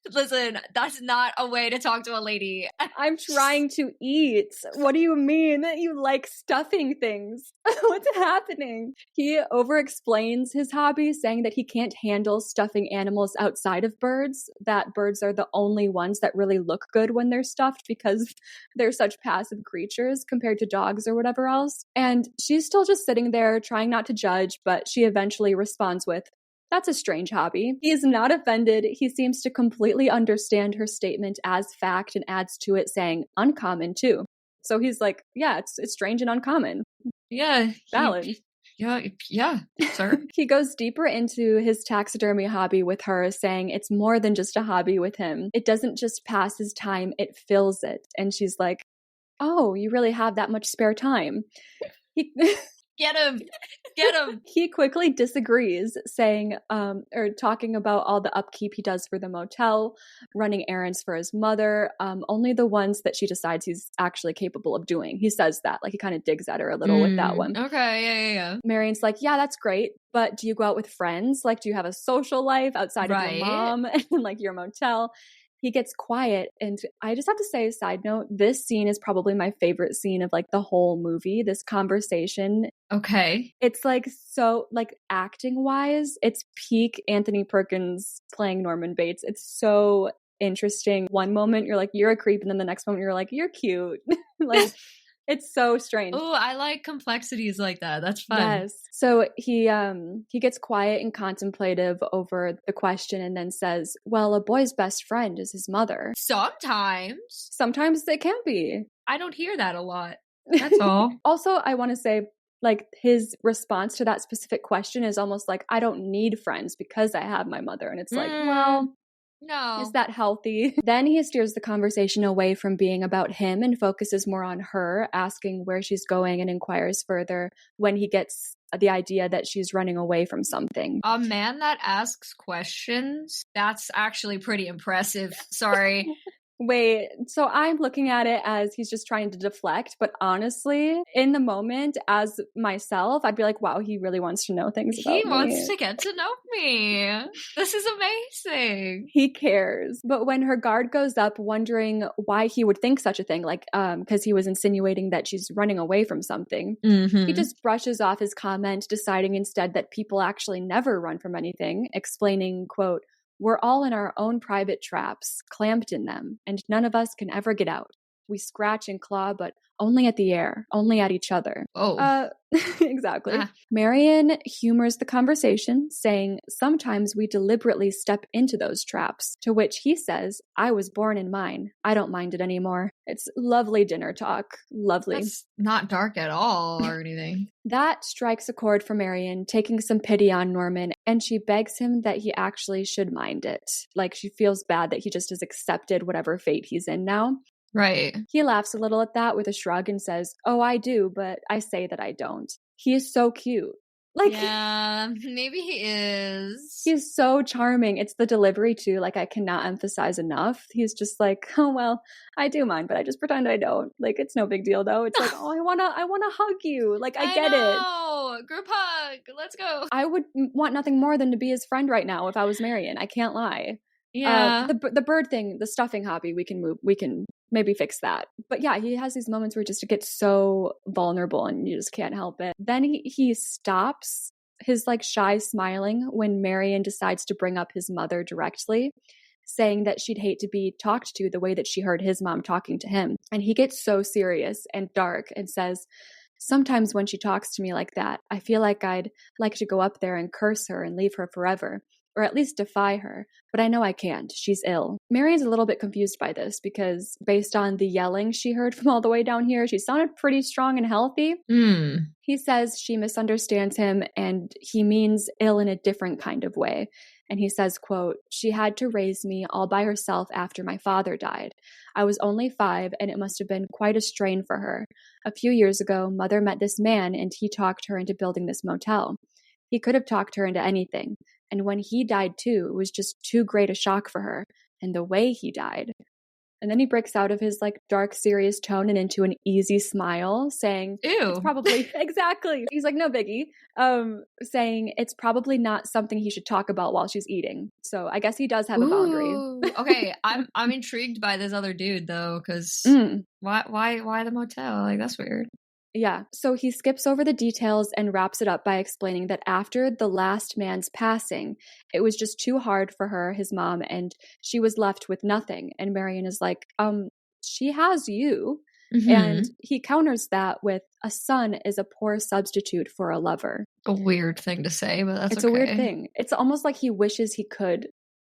listen, that's not a way to talk to a lady. I'm trying to eat. What do you mean that you like stuffing things? What's happening? He over-explains his hobby, saying that he can't handle stuffing animals outside of birds, that birds are the only ones that really look good when they're stuffed because they're such passive creatures compared to dogs or whatever else. And she's still just sitting there trying not to judge, but she eventually responds with, that's a strange hobby. He is not offended. He seems to completely understand her statement as fact and adds to it saying uncommon too. So he's like, yeah, it's strange and uncommon. Yeah. Valid. Yeah, sir. He goes deeper into his taxidermy hobby with her, saying it's more than just a hobby with him. It doesn't just pass his time, it fills it. And she's like, oh, you really have that much spare time. Get him. He quickly disagrees, saying, or talking about all the upkeep he does for the motel, running errands for his mother, only the ones that she decides he's actually capable of doing. He says that, like he kind of digs at her a little with that one. Okay, yeah. Marion's like, yeah, that's great, but do you go out with friends? Like, do you have a social life outside of your mom and like your motel? he gets quiet. And I just have to say, side note, this scene is probably my favorite scene of like the whole movie, this conversation. Okay. It's like so like acting wise, it's peak Anthony Perkins playing Norman Bates. It's so interesting. One moment you're like, you're a creep, and then the next moment you're like, you're cute. Like it's so strange. Oh, I like complexities like that. That's fun. Yes. So he gets quiet and contemplative over the question and then says, well, a boy's best friend is his mother. Sometimes. Sometimes it can be. I don't hear that a lot. That's all. Also, I want to say, like, his response to that specific question is almost like, I don't need friends because I have my mother. And it's like, well, no. is that healthy? Then he steers the conversation away from being about him and focuses more on her, asking where she's going, and inquires further when he gets the idea that she's running away from something. A man that asks questions, that's actually pretty impressive. Sorry. Wait, so I'm looking at it as he's just trying to deflect, but honestly, in the moment, as myself, I'd be like, wow, he really wants to know things about me. He wants to get to know me. This is amazing. He cares. But when her guard goes up, wondering why he would think such a thing, like, because he was insinuating that she's running away from something, he just brushes off his comment, deciding instead that people actually never run from anything, explaining, quote, we're all in our own private traps, clamped in them, and none of us can ever get out. We scratch and claw, but only at the air, only at each other. Oh. Exactly. Marion humors the conversation, saying, sometimes we deliberately step into those traps, to which he says, I was born in mine. I don't mind it anymore. It's lovely dinner talk. Lovely. That's not dark at all or anything. That strikes a chord for Marion, taking some pity on Norman, and she begs him that he actually should mind it. Like, she feels bad that he just has accepted whatever fate he's in now. Right. He laughs a little at that with a shrug and says, oh, I do, but I say that I don't. He is so cute. Like, yeah, maybe he is. He's so charming. It's the delivery too. Like, I cannot emphasize enough. He's just like, oh, well, I do mind, but I just pretend I don't. Like, it's no big deal though. It's like, oh, I wanna hug you. Like, I get it. Group hug. Let's go. I would want nothing more than to be his friend right now if I was Marion. I can't lie. Yeah. The bird thing, the stuffing hobby, we can maybe fix that. But yeah, he has these moments where he just gets so vulnerable and you just can't help it. Then he stops his like shy smiling when Marion decides to bring up his mother directly, saying that she'd hate to be talked to the way that she heard his mom talking to him. And he gets so serious and dark and says, sometimes when she talks to me like that, I feel like I'd like to go up there and curse her and leave her forever. Or at least defy her, but I know I can't. She's ill. Marion's a little bit confused by this because based on the yelling she heard from all the way down here, she sounded pretty strong and healthy. He says she misunderstands him and he means ill in a different kind of way. And he says, quote, she had to raise me all by herself after my father died. I was only 5 and it must have been quite a strain for her. A few years ago, mother met this man and he talked her into building this motel. He could have talked her into anything. And when he died too, it was just too great a shock for her. And the way he died. And then he breaks out of his like dark, serious tone and into an easy smile, saying, ew, it's probably, exactly. He's like, no biggie. Saying it's probably not something he should talk about while she's eating. So I guess he does have a boundary. Okay, I'm intrigued by this other dude though, because why the motel? Like, that's weird. Yeah, so he skips over the details and wraps it up by explaining that after the last man's passing, it was just too hard for her, his mom, and she was left with nothing. And Marion is like, she has you. And he counters that with, a son is a poor substitute for a lover. A weird thing to say, but that's It's a weird thing. It's almost like he wishes he could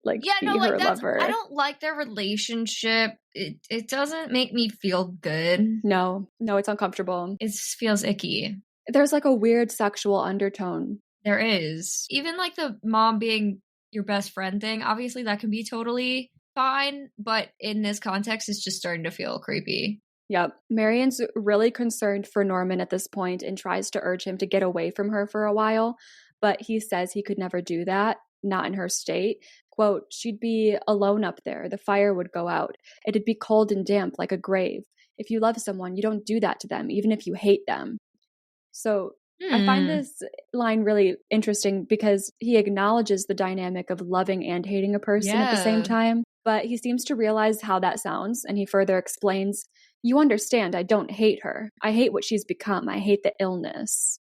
be her lover. I don't like their relationship. It doesn't make me feel good. No, it's uncomfortable. It feels icky. There's like a weird sexual undertone. There is. Even like the mom being your best friend thing, obviously that can be totally fine, but in this context, it's just starting to feel creepy. Yep. Marion's really concerned for Norman at this point and tries to urge him to get away from her for a while, but he says he could never do that, not in her state. Quote, she'd be alone up there. The fire would go out. It'd be cold and damp like a grave. If you love someone, you don't do that to them, even if you hate them. So I find this line really interesting because he acknowledges the dynamic of loving and hating a person at the same time. But he seems to realize how that sounds, and he further explains, "You understand, I don't hate her. I hate what she's become. I hate the illness."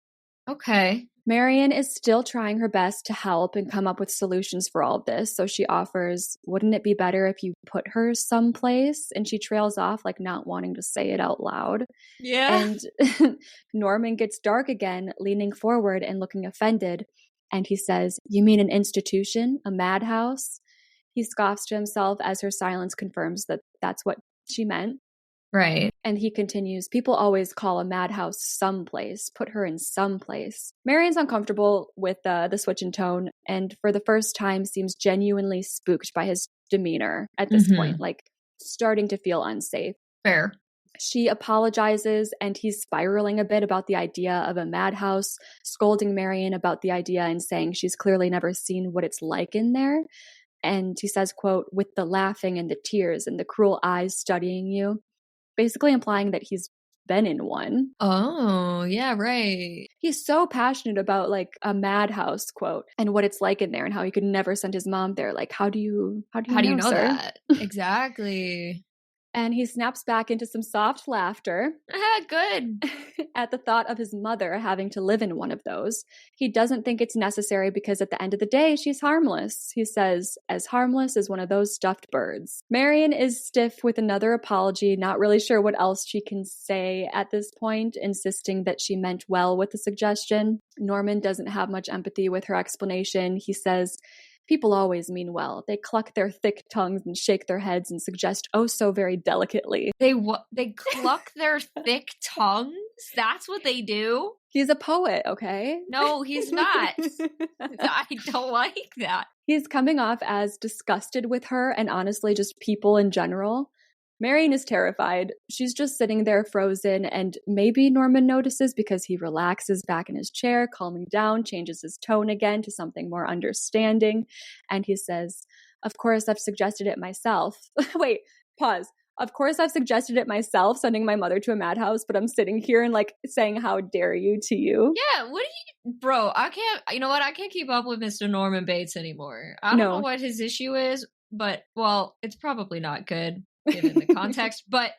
Okay. Marion is still trying her best to help and come up with solutions for all of this. So she offers, "Wouldn't it be better if you put her someplace?" And she trails off, like not wanting to say it out loud. Yeah. And Norman gets dark again, leaning forward and looking offended. And he says, "You mean an institution? A madhouse?" He scoffs to himself as her silence confirms that that's what she meant. Right. And he continues, "People always call a madhouse someplace. Put her in someplace." Marion's uncomfortable with the switch in tone, and for the first time seems genuinely spooked by his demeanor at this point, like starting to feel unsafe. Fair. She apologizes, and he's spiraling a bit about the idea of a madhouse, scolding Marion about the idea and saying she's clearly never seen what it's like in there. And he says, quote, "With the laughing and the tears and the cruel eyes studying you," basically implying that he's been in one. Oh, yeah, right. He's so passionate about like a madhouse, quote, and what it's like in there and how he could never send his mom there. Like, how do you know, sir? That? Exactly. And he snaps back into some soft laughter. Good. At the thought of his mother having to live in one of those. He doesn't think it's necessary because at the end of the day, she's harmless. He says, "As harmless as one of those stuffed birds." Marion is stiff with another apology, not really sure what else she can say at this point, insisting that she meant well with the suggestion. Norman doesn't have much empathy with her explanation. He says, "People always mean well. They cluck their thick tongues and shake their heads and suggest oh so very delicately." They cluck their thick tongues? That's what they do? He's a poet, okay? No, he's not. I don't like that. He's coming off as disgusted with her and honestly just people in general. Marion is terrified. She's just sitting there frozen, and maybe Norman notices because he relaxes back in his chair, calming down, changes his tone again to something more understanding, and he says, "Of course I've suggested it myself." Wait, pause. "Of course I've suggested it myself, sending my mother to a madhouse, but I'm sitting here and like saying how dare you to you." Yeah, what do you... Bro, I can't... You know what? I can't keep up with Mr. Norman Bates anymore. I don't know what his issue is, but, well, it's probably not good given the context, but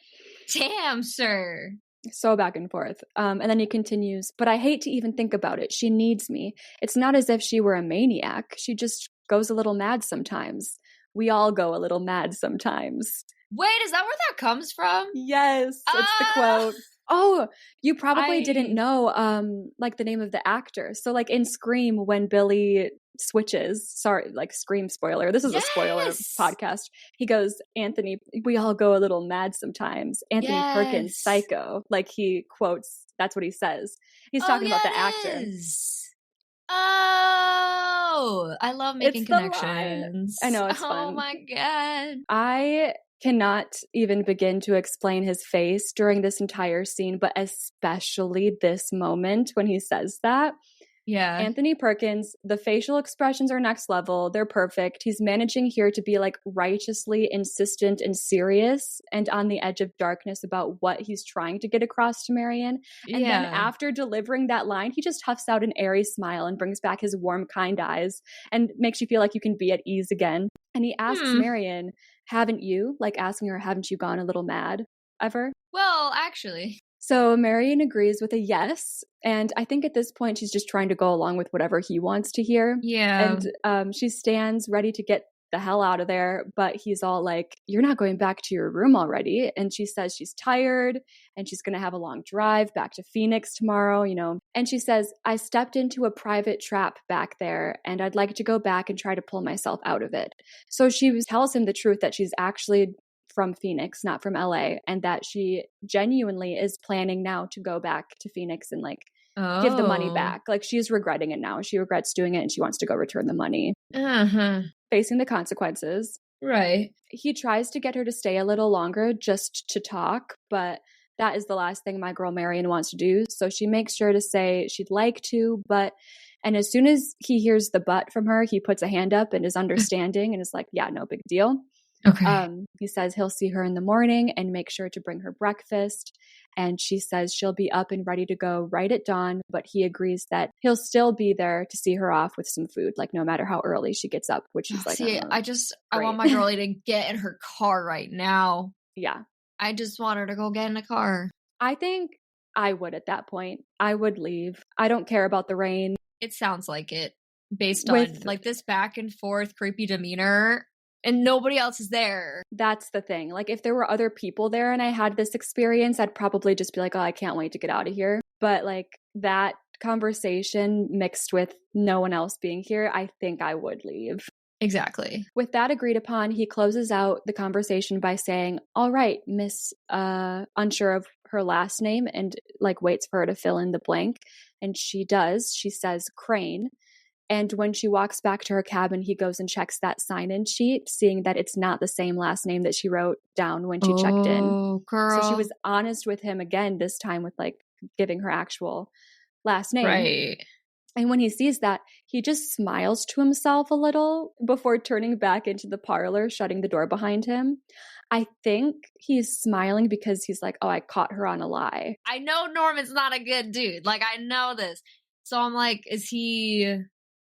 damn, sir. So back and forth. And then he continues, "But I hate to even think about it. She needs me. It's not as if she were a maniac. She just goes a little mad sometimes. We all go a little mad sometimes." Wait, is that where that comes from? Yes, it's the quote. Oh, you probably didn't know like the name of the actor. So like in Scream, when Billy switches, sorry, like Scream spoiler, this is a spoiler podcast, he goes, "Anthony, we all go a little mad sometimes. Anthony Perkins, Psycho." Like he quotes, that's what he says. He's talking about the actor. Oh, I love making connections. I know, it's fun. Oh my God. I cannot even begin to explain his face during this entire scene, but especially this moment when he says that. Yeah. Anthony Perkins, the facial expressions are next level. They're perfect. He's managing here to be like righteously insistent and serious and on the edge of darkness about what he's trying to get across to Marion. And then after delivering that line, he just huffs out an airy smile and brings back his warm, kind eyes and makes you feel like you can be at ease again. And he asks Marion, "Haven't you?" Like asking her, "Haven't you gone a little mad ever?" Well, actually. So Marion agrees with a yes. And I think at this point, she's just trying to go along with whatever he wants to hear. Yeah. And she stands ready to get the hell out of there. But he's all like, "You're not going back to your room already." And she says she's tired and she's going to have a long drive back to Phoenix tomorrow, you know. And she says, "I stepped into a private trap back there and I'd like to go back and try to pull myself out of it." So she tells him the truth that she's actually from Phoenix, not from LA, and that she genuinely is planning now to go back to Phoenix and like give the money back. Like she's regretting it now. She regrets doing it and she wants to go return the money. Facing the consequences. Right. He tries to get her to stay a little longer just to talk, but that is the last thing my girl Marion wants to do. So she makes sure to say she'd like to, and as soon as he hears the but from her, he puts a hand up and is understanding and is like, "Yeah, no big deal." Okay. He says he'll see her in the morning and make sure to bring her breakfast. and she says she'll be up and ready to go right at dawn, but he agrees that he'll still be there to see her off with some food, like no matter how early she gets up, which is like, See, I great. want my girlie to get in her car right now. Yeah. I just want her to go get in a car. I think I would at that point. I would leave. I don't care about the rain. It sounds like it, based on like this back and forth creepy demeanor, and nobody else is there. That's the thing. Like if there were other people there and I had this experience, I'd probably just be like, oh, I can't wait to get out of here. But like that conversation mixed with no one else being here, I think I would leave. Exactly. With that agreed upon, he closes out the conversation by saying, all right, Miss unsure of her last name, and like waits for her to fill in the blank. And she does. She says Crane. And when she walks back to her cabin, he goes and checks that sign-in sheet, seeing that it's not the same last name that she wrote down when she checked in. Oh, girl. So she was honest with him again, this time with like giving her actual last name. Right. And when he sees that, he just smiles to himself a little before turning back into the parlor, shutting the door behind him. I think he's smiling because he's like, oh, I caught her on a lie. I know Norman's not a good dude. Like, I know this. So I'm like, is he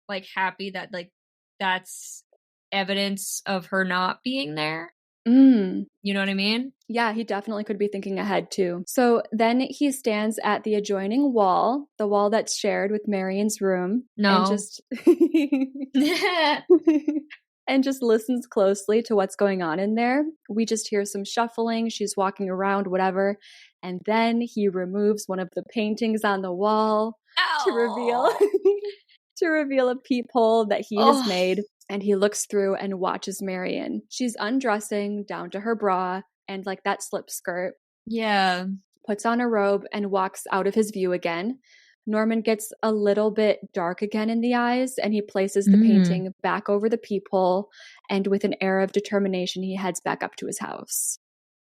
like happy that like that's evidence of her not being there? You know what I mean? Yeah, he definitely could be thinking ahead too. So then he stands at the adjoining wall, the wall that's shared with Marion's room. No. And just and just listens closely to what's going on in there. We just hear some shuffling. She's walking around, whatever. And then he removes one of the paintings on the wall to reveal a peephole that he has made. And he looks through and watches Marion. She's undressing down to her bra and like that slip skirt. Yeah. Puts on a robe and walks out of his view again. Norman gets a little bit dark again in the eyes, and he places the painting back over the peephole, and with an air of determination, he heads back up to his house.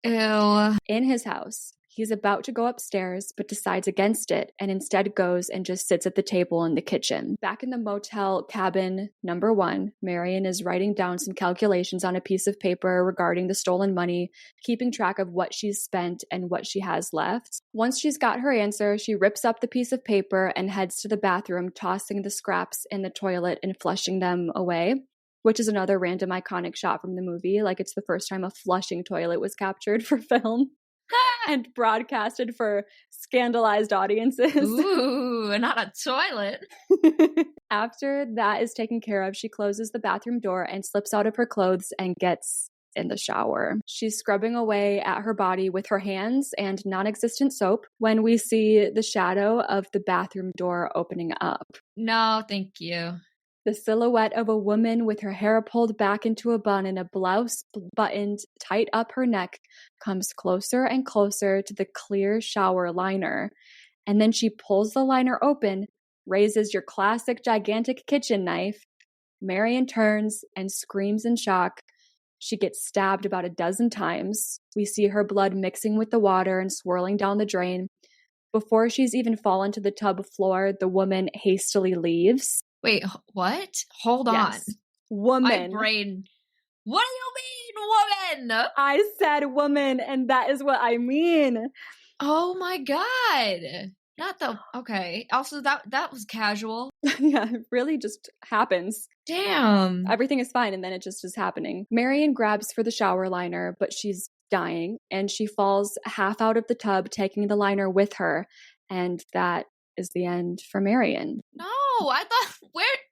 Ew. In his house, he's about to go upstairs, but decides against it and instead goes and just sits at the table in the kitchen. Back in the motel cabin number 1, Marion is writing down some calculations on a piece of paper regarding the stolen money, keeping track of what she's spent and what she has left. Once she's got her answer, she rips up the piece of paper and heads to the bathroom, tossing the scraps in the toilet and flushing them away, which is another random iconic shot from the movie. Like it's the first time a flushing toilet was captured for film. And broadcasted for scandalized audiences. Ooh, not a toilet. After that is taken care of, she closes the bathroom door and slips out of her clothes and gets in the shower. She's scrubbing away at her body with her hands and non-existent soap when we see the shadow of the bathroom door opening up. No, thank you. The silhouette of a woman with her hair pulled back into a bun and a blouse buttoned tight up her neck comes closer and closer to the clear shower liner. And then she pulls the liner open, raises your classic gigantic kitchen knife. Marion turns and screams in shock. She gets stabbed about a dozen times. We see her blood mixing with the water and swirling down the drain. Before she's even fallen to the tub floor, the woman hastily leaves. Wait, what? Hold on. Woman. My brain. What do you mean, woman? I said woman, and that is what I mean. Oh my god. Not the okay. Also, that was casual. Yeah, it really just happens. Damn. Everything is fine, and then it just is happening. Marion grabs for the shower liner, but she's dying, and she falls half out of the tub, taking the liner with her, and that is the end for Marion. No, I thought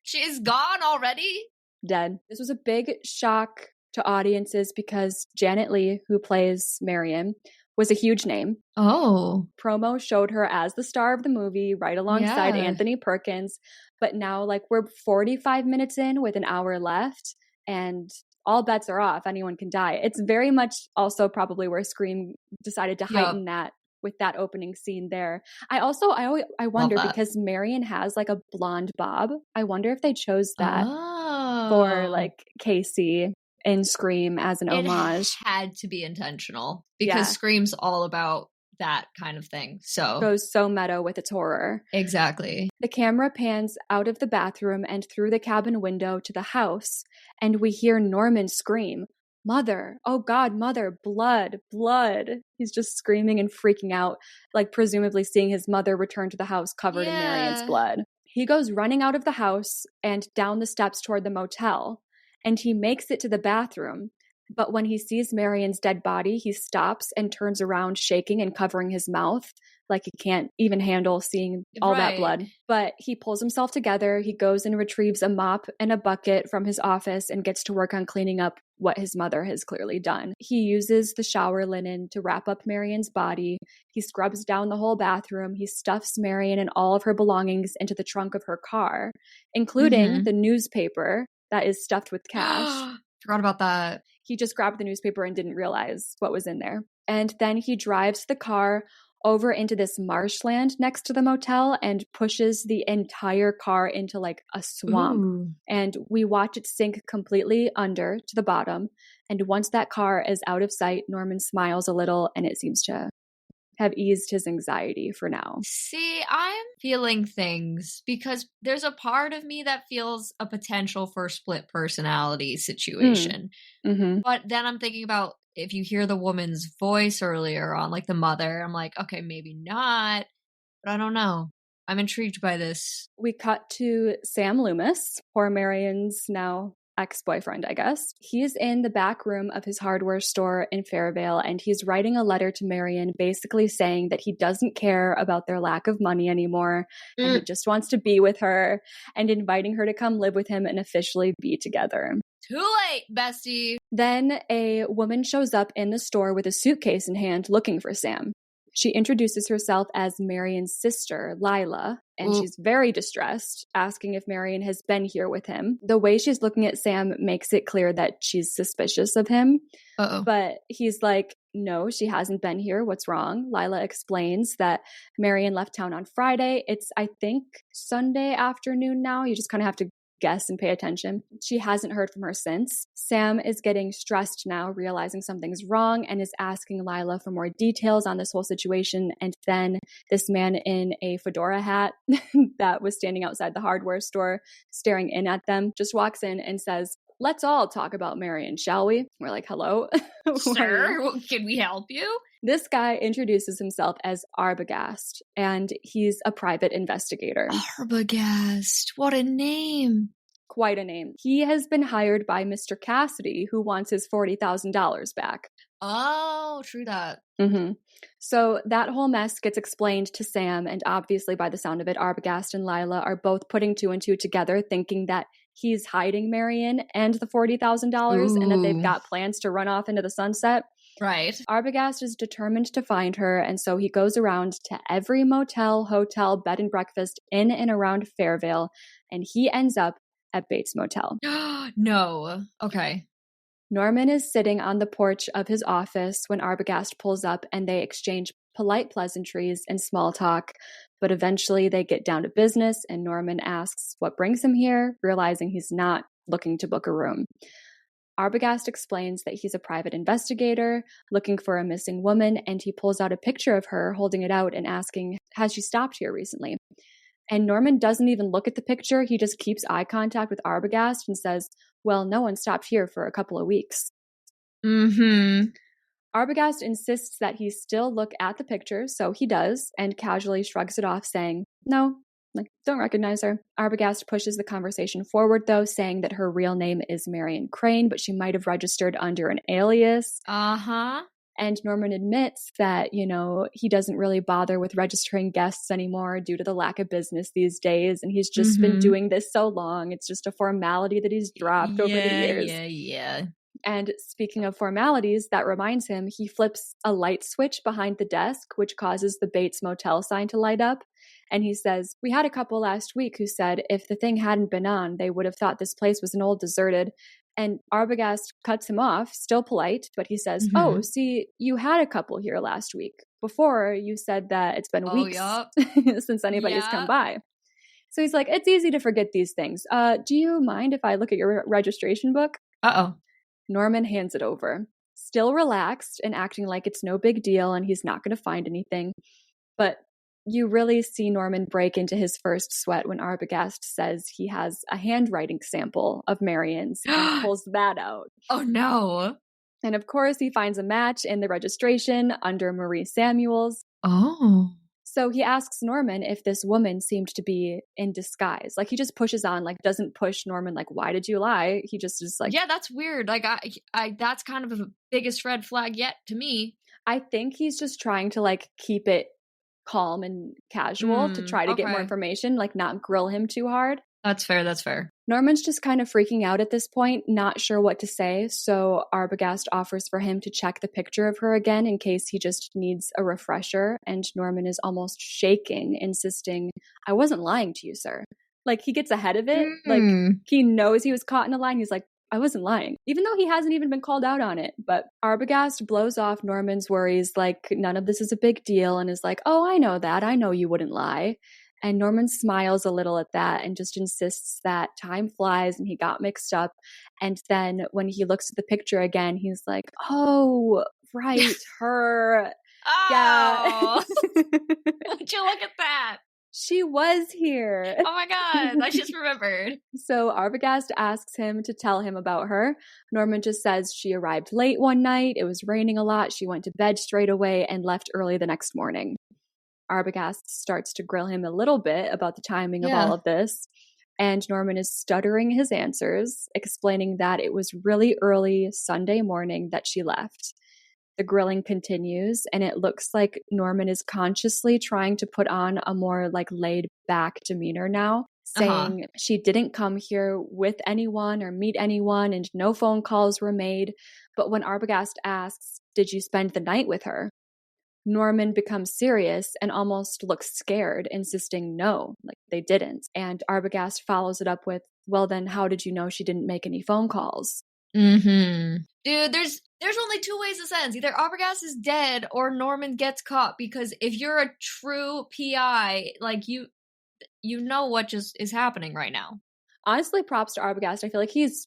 she's gone already? Dead. This was a big shock to audiences because Janet Leigh, who plays Marion, was a huge name. Oh. Promo showed her as the star of the movie right alongside Anthony Perkins. But now, like, we're 45 minutes in with an hour left, and all bets are off. Anyone can die. It's very much also probably where Scream decided to heighten that with that opening scene there. I wonder because Marion has like a blonde bob. I wonder if they chose that for like Cassie in Scream as an homage. It had to be intentional because Scream's all about that kind of thing. So goes so meta with its horror. Exactly. The camera pans out of the bathroom and through the cabin window to the house, and we hear Norman scream, Mother, oh God, mother, blood, blood. He's just screaming and freaking out, like presumably seeing his mother return to the house covered in Marion's Yeah. blood. He goes running out of the house and down the steps toward the motel, and he makes it to the bathroom. But when he sees Marion's dead body, he stops and turns around, shaking and covering his mouth, like he can't even handle seeing all that Right. blood. But he pulls himself together. He goes and retrieves a mop and a bucket from his office and gets to work on cleaning up what his mother has clearly done. He uses the shower linen to wrap up Marion's body. He scrubs down the whole bathroom. He stuffs Marion and all of her belongings into the trunk of her car, including the newspaper that is stuffed with cash. Forgot about that. He just grabbed the newspaper and didn't realize what was in there. And then he drives the car over into this marshland next to the motel and pushes the entire car into like a swamp. Ooh. And we watch it sink completely under to the bottom. And once that car is out of sight, Norman smiles a little, and it seems to have eased his anxiety for now. See, I'm feeling things because there's a part of me that feels a potential for split personality situation. Mm-hmm. But then I'm thinking about if you hear the woman's voice earlier on, like the mother, I'm like, okay, maybe not. But I don't know. I'm intrigued by this. We cut to Sam Loomis, poor Marion's now ex-boyfriend, I guess. He's in the back room of his hardware store in Fairvale, and he's writing a letter to Marion basically saying that he doesn't care about their lack of money anymore, and he just wants to be with her, and inviting her to come live with him and officially be together. Too late, bestie. Then a woman shows up in the store with a suitcase in hand looking for Sam. She introduces herself as Marion's sister, Lila, and she's very distressed, asking if Marion has been here with him. The way she's looking at Sam makes it clear that she's suspicious of him. But he's like, no, she hasn't been here. What's wrong? Lila explains that Marion left town on Friday. It's, I think, Sunday afternoon now. You just kind of have to guess and pay attention. She hasn't heard from her since. Sam is getting stressed now, realizing something's wrong, and is asking Lila for more details on this whole situation. And then this man in a fedora hat that was standing outside the hardware store staring in at them just walks in and says, "Let's all talk about Marion, shall we?" We're like, hello? Sir, can we help you? This guy introduces himself as Arbogast, and he's a private investigator. Arbogast, what a name. Quite a name. He has been hired by Mr. Cassidy, who wants his $40,000 back. Oh, true that. So that whole mess gets explained to Sam, and obviously by the sound of it, Arbogast and Lila are both putting two and two together, thinking that he's hiding Marion and the $40,000 and that they've got plans to run off into the sunset. Right. Arbogast is determined to find her, and so he goes around to every motel, hotel, bed and breakfast in and around Fairvale, and he ends up at Bates Motel. No. Okay. Norman is sitting on the porch of his office when Arbogast pulls up, and they exchange polite pleasantries and small talk, but eventually they get down to business, and Norman asks what brings him here, realizing he's not looking to book a room. Arbogast explains that he's a private investigator looking for a missing woman, and he pulls out a picture of her, holding it out and asking, has she stopped here recently? And Norman doesn't even look at the picture. He just keeps eye contact with Arbogast and says, well, no one stopped here for a couple of weeks. Arbogast insists that he still look at the picture, so he does, and casually shrugs it off, saying, no, don't recognize her. Arbogast pushes the conversation forward, though, saying that her real name is Marion Crane, but she might have registered under an alias. And Norman admits that, he doesn't really bother with registering guests anymore due to the lack of business these days, and he's just been doing this so long. It's just a formality that he's dropped over the years. Yeah. And speaking of formalities, that reminds him, he flips a light switch behind the desk, which causes the Bates Motel sign to light up. And he says, we had a couple last week who said if the thing hadn't been on, they would have thought this place was an old deserted. And Arbogast cuts him off, still polite, but he says, oh, see, you had a couple here last week. Before, you said that it's been weeks since anybody's come by. So he's like, it's easy to forget these things. Do you mind if I look at your registration book? Norman hands it over, still relaxed and acting like it's no big deal and he's not going to find anything. But you really see Norman break into his first sweat when Arbogast says he has a handwriting sample of Marion's and pulls that out. Oh, no. And of course, he finds a match in the registration under Marie Samuels. Oh. So he asks Norman if this woman seemed to be in disguise. Like, he just pushes on, like, doesn't push Norman, like, why did you lie? He just is like, yeah, that's weird. Like, I that's kind of the biggest red flag yet to me. I think he's just trying to, like, keep it calm and casual to try to get more information, like, not grill him too hard. That's fair. That's fair. Norman's just kind of freaking out at this point, not sure what to say, so Arbogast offers for him to check the picture of her again in case he just needs a refresher, and Norman is almost shaking, insisting, I wasn't lying to you, sir. Like, he gets ahead of it. Like, he knows he was caught in a lie, and he's like, I wasn't lying, even though he hasn't even been called out on it. But Arbogast blows off Norman's worries like none of this is a big deal and is like, oh, I know that. I know you wouldn't lie. And Norman smiles a little at that and just insists that time flies and he got mixed up. And then when he looks at the picture again, he's like, oh, right, her. Oh, yeah. would you look at that? She was here. Oh my God, I just remembered. So Arbogast asks him to tell him about her. Norman just says she arrived late one night, it was raining a lot, she went to bed straight away and left early the next morning. Arbogast starts to grill him a little bit about the timing of all of this. And Norman is stuttering his answers, explaining that it was really early Sunday morning that she left. The grilling continues, and it looks like Norman is consciously trying to put on a more like laid back demeanor now, saying she didn't come here with anyone or meet anyone and no phone calls were made. But when Arbogast asks, did you spend the night with her? Norman becomes serious and almost looks scared, insisting no, like they didn't. And Arbogast follows it up with, well then how did you know she didn't make any phone calls? Dude, there's only two ways this ends. Either Arbogast is dead or Norman gets caught, because if you're a true PI, like you know what just is happening right now. Honestly, props to Arbogast. I feel like he's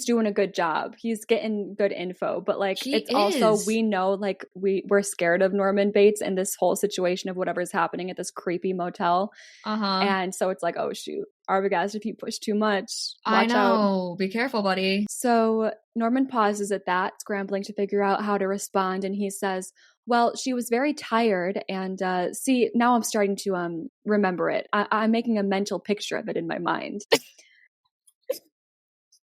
doing a good job. He's getting good info, but like also we know like we're scared of Norman Bates and this whole situation of whatever's happening at this creepy motel. And so it's like, oh shoot, Arbogast, if you push too much, watch out. Be careful, buddy. So Norman pauses at that, scrambling to figure out how to respond, and he says, well, she was very tired, and see, now I'm starting to remember it. I'm making a mental picture of it in my mind.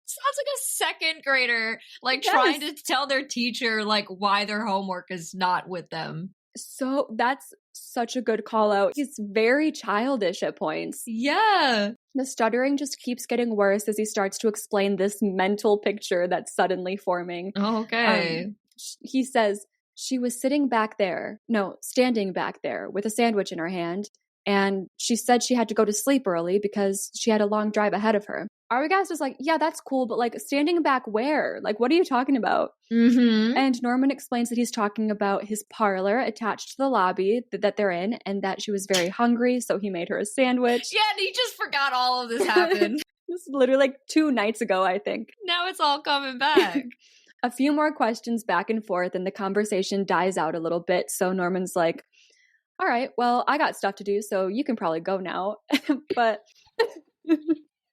Sounds like a second grader, like trying to tell their teacher like why their homework is not with them. So that's such a good call out. He's very childish at points. Yeah. The stuttering just keeps getting worse as he starts to explain this mental picture that's suddenly forming. Okay. He says, she was standing back there with a sandwich in her hand. And she said she had to go to sleep early because she had a long drive ahead of her. Arbogast is like, yeah, that's cool, but like standing back where? Like, what are you talking about? And Norman explains that he's talking about his parlor attached to the lobby that they're in and that she was very hungry, so he made her a sandwich. Yeah, and he just forgot all of this happened. This is literally like 2 nights ago, I think. Now it's all coming back. A few more questions back and forth and the conversation dies out a little bit, so Norman's like, all right, well, I got stuff to do, so you can probably go now. But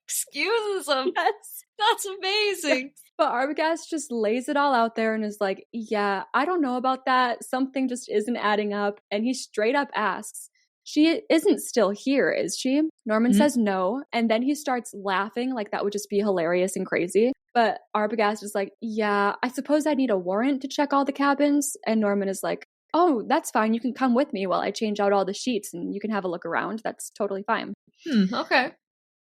excuses him. Yes. That's amazing. But Arbogast just lays it all out there and is like, yeah, I don't know about that. Something just isn't adding up. And he straight up asks, she isn't still here, is she? Norman says no. And then he starts laughing like that would just be hilarious and crazy. But Arbogast is like, yeah, I suppose I need a warrant to check all the cabins. And Norman is like, oh, that's fine. You can come with me while I change out all the sheets and you can have a look around. That's totally fine. Okay.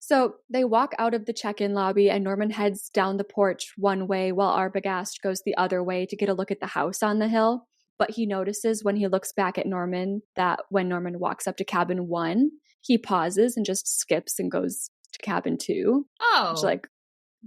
So they walk out of the check-in lobby and Norman heads down the porch one way while Arbogast goes the other way to get a look at the house on the hill. But he notices when he looks back at Norman that when Norman walks up to cabin 1, he pauses and just skips and goes to cabin 2. Oh. Which, like,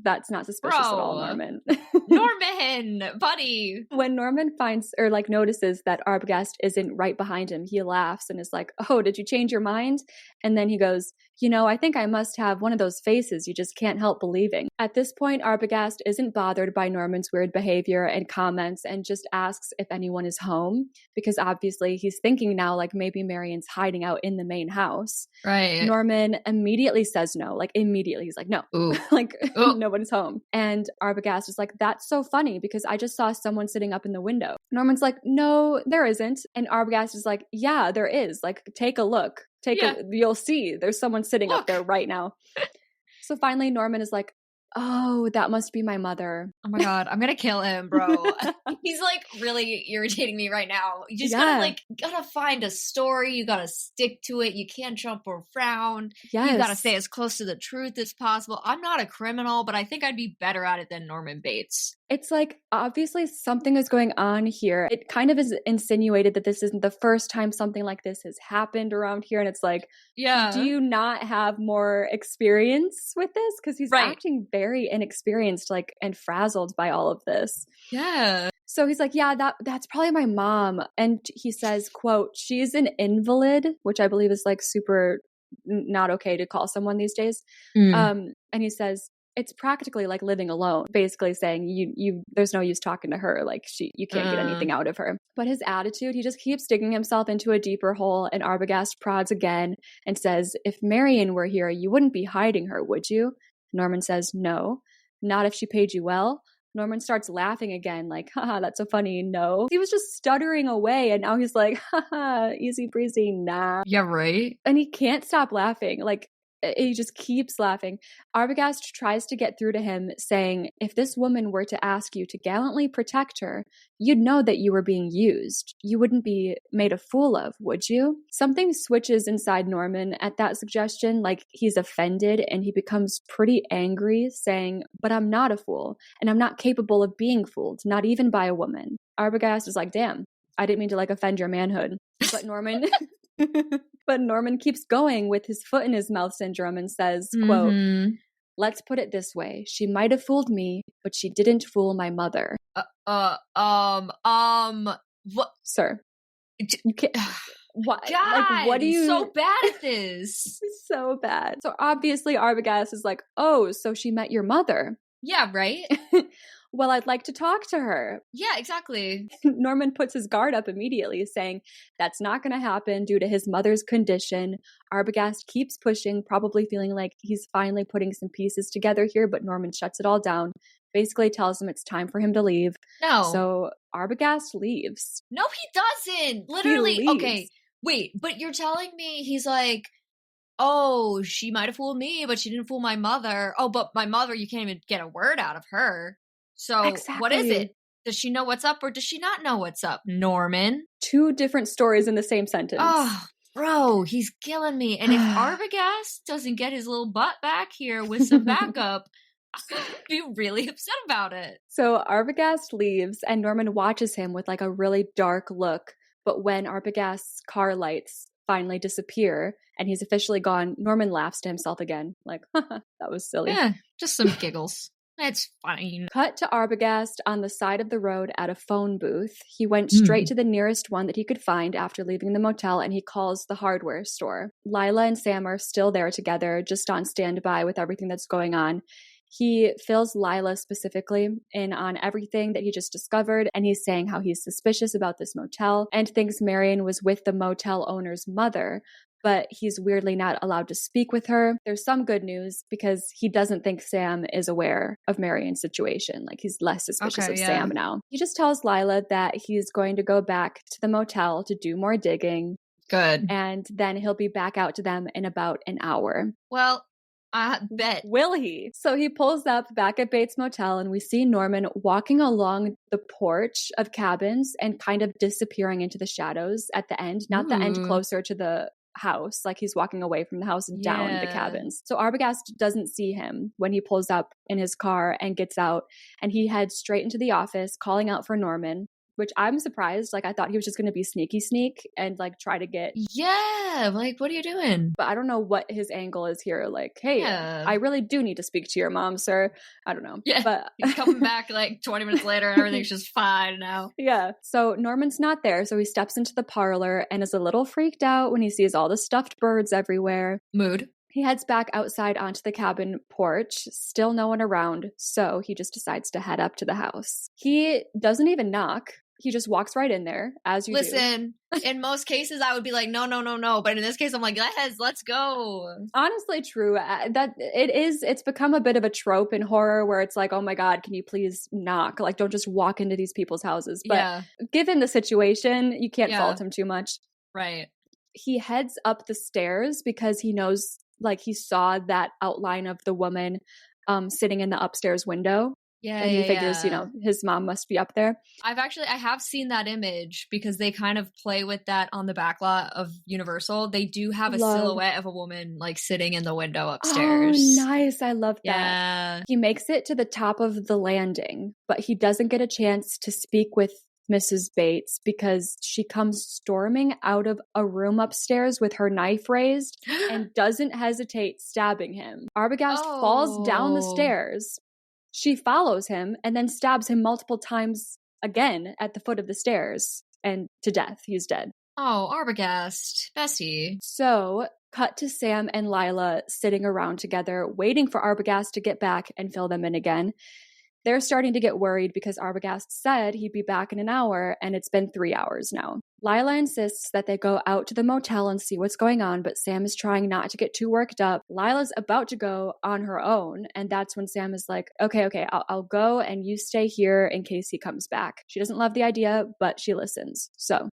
that's not suspicious at all, Norman. Norman, buddy. When Norman finds or like notices that Arbogast isn't right behind him, he laughs and is like, oh, did you change your mind? And then he goes, I think I must have one of those faces you just can't help believing. At this point, Arbogast isn't bothered by Norman's weird behavior and comments and just asks if anyone is home, because obviously he's thinking now like maybe Marion's hiding out in the main house. Right. Norman immediately says no, like immediately. He's like, no, like nobody's home. And Arbogast is like, that's so funny because I just saw someone sitting up in the window. Norman's like, no, there isn't. And Arbogast is like, yeah, there is. Like, take a look. You'll see there's someone sitting up there right now. So finally, Norman is like, oh, that must be my mother. Oh my God, I'm gonna kill him, bro. He's like really irritating me right now. You just gotta find a story. You gotta stick to it. You can't jump around. Yes. You gotta stay as close to the truth as possible. I'm not a criminal, but I think I'd be better at it than Norman Bates. It's like, obviously something is going on here. It kind of is insinuated that this isn't the first time something like this has happened around here. And it's like, do you not have more experience with this? Because he's acting very inexperienced, like, and frazzled by all of this. Yeah. So he's like, yeah, that's probably my mom. And he says, quote, she's an invalid, which I believe is like super not okay to call someone these days. And he says, it's practically like living alone, basically saying you there's no use talking to her. Like you can't get anything out of her. But his attitude, he just keeps digging himself into a deeper hole, and Arbogast prods again and says, if Marion were here, you wouldn't be hiding her, would you? Norman says, no, not if she paid you well. Norman starts laughing again, like, haha, that's so funny. No. He was just stuttering away, and now he's like, haha, easy breezy, nah. Yeah, right. And he can't stop laughing. Like, he just keeps laughing. Arbogast tries to get through to him, saying, if this woman were to ask you to gallantly protect her, you'd know that you were being used. You wouldn't be made a fool of, would you? Something switches inside Norman at that suggestion, like he's offended, and he becomes pretty angry, saying, but I'm not a fool, and I'm not capable of being fooled, not even by a woman. Arbogast is like, damn, I didn't mean to like offend your manhood. But Norman... But Norman keeps going with his foot in his mouth syndrome and says, quote, let's put it this way. She might have fooled me, but she didn't fool my mother. What? Sir. You can't... What? God, like, what do you... he's so bad at this. So bad. So obviously Arbogast is like, oh, so she met your mother. Yeah, right? Well, I'd like to talk to her. Yeah, exactly. Norman puts his guard up immediately, saying that's not going to happen due to his mother's condition. Arbogast keeps pushing, probably feeling like he's finally putting some pieces together here, but Norman shuts it all down, basically tells him it's time for him to leave. No. So Arbogast leaves. No, he doesn't. Literally. Okay, wait, but you're telling me he's like, oh, she might have fooled me, but she didn't fool my mother. Oh, but my mother, you can't even get a word out of her. So What is it? Does she know what's up or does she not know what's up, Norman? Two different stories in the same sentence. Oh, bro, he's killing me. And if Arbogast doesn't get his little butt back here with some backup, I'm going to be really upset about it. So Arbogast leaves and Norman watches him with like a really dark look. But when Arbogast's car lights finally disappear and he's officially gone, Norman laughs to himself again. Like, that was silly. Yeah, just some giggles. It's fine. Cut to Arbogast on the side of the road at a phone booth. He went straight to the nearest one that he could find after leaving the motel, and he calls the hardware store. Lila and Sam are still there together, just on standby with everything that's going on. He fills Lila specifically in on everything that he just discovered, and he's saying how he's suspicious about this motel and thinks Marion was with the motel owner's mother, but he's weirdly not allowed to speak with her. There's some good news because he doesn't think Sam is aware of Marion's situation. Like, he's less suspicious of Sam now. He just tells Lila that he's going to go back to the motel to do more digging. Good. And then he'll be back out to them in about an hour. Well, I bet. Will he? So he pulls up back at Bates Motel and we see Norman walking along the porch of cabins and kind of disappearing into the shadows at the end. Not the end closer to the house, like he's walking away from the house and down the cabins. So Arbogast doesn't see him when he pulls up in his car and gets out, and he heads straight into the office calling out for Norman, which I'm surprised. Like, I thought he was just going to be sneak and like try to get... Yeah, like, what are you doing? But I don't know what his angle is here. Like, hey, I really do need to speak to your mom, sir. I don't know. Yeah, but he's coming back like 20 minutes later and everything's just fine now. Yeah. So Norman's not there. So he steps into the parlor and is a little freaked out when he sees all the stuffed birds everywhere. Mood. He heads back outside onto the cabin porch, still no one around, so he just decides to head up to the house. He doesn't even knock. He just walks right in there, as you do. Listen, in most cases, I would be like, no, no, no, no. But in this case, I'm like, yes, let's go. Honestly, true. It's become a bit of a trope in horror where it's like, oh my God, can you please knock? Like, don't just walk into these people's houses. But given the situation, you can't fault him too much. Right. He heads up the stairs because he knows, like, he saw that outline of the woman sitting in the upstairs window. Yeah. And he figures, his mom must be up there. I have seen that image because they kind of play with that on the back lot of Universal. They do have a silhouette of a woman like sitting in the window upstairs. Oh, nice. I love that. Yeah. He makes it to the top of the landing, but he doesn't get a chance to speak with Mrs. Bates because she comes storming out of a room upstairs with her knife raised and doesn't hesitate stabbing him. Arbogast falls down the stairs. She follows him and then stabs him multiple times again at the foot of the stairs and to death. He's dead. Oh, Arbogast. Bessie. So, cut to Sam and Lila sitting around together, waiting for Arbogast to get back and fill them in again. They're starting to get worried because Arbogast said he'd be back in an hour, and it's been 3 hours now. Lila insists that they go out to the motel and see what's going on, but Sam is trying not to get too worked up. Lila's about to go on her own, and that's when Sam is like, okay, I'll go, and you stay here in case he comes back. She doesn't love the idea, but she listens. So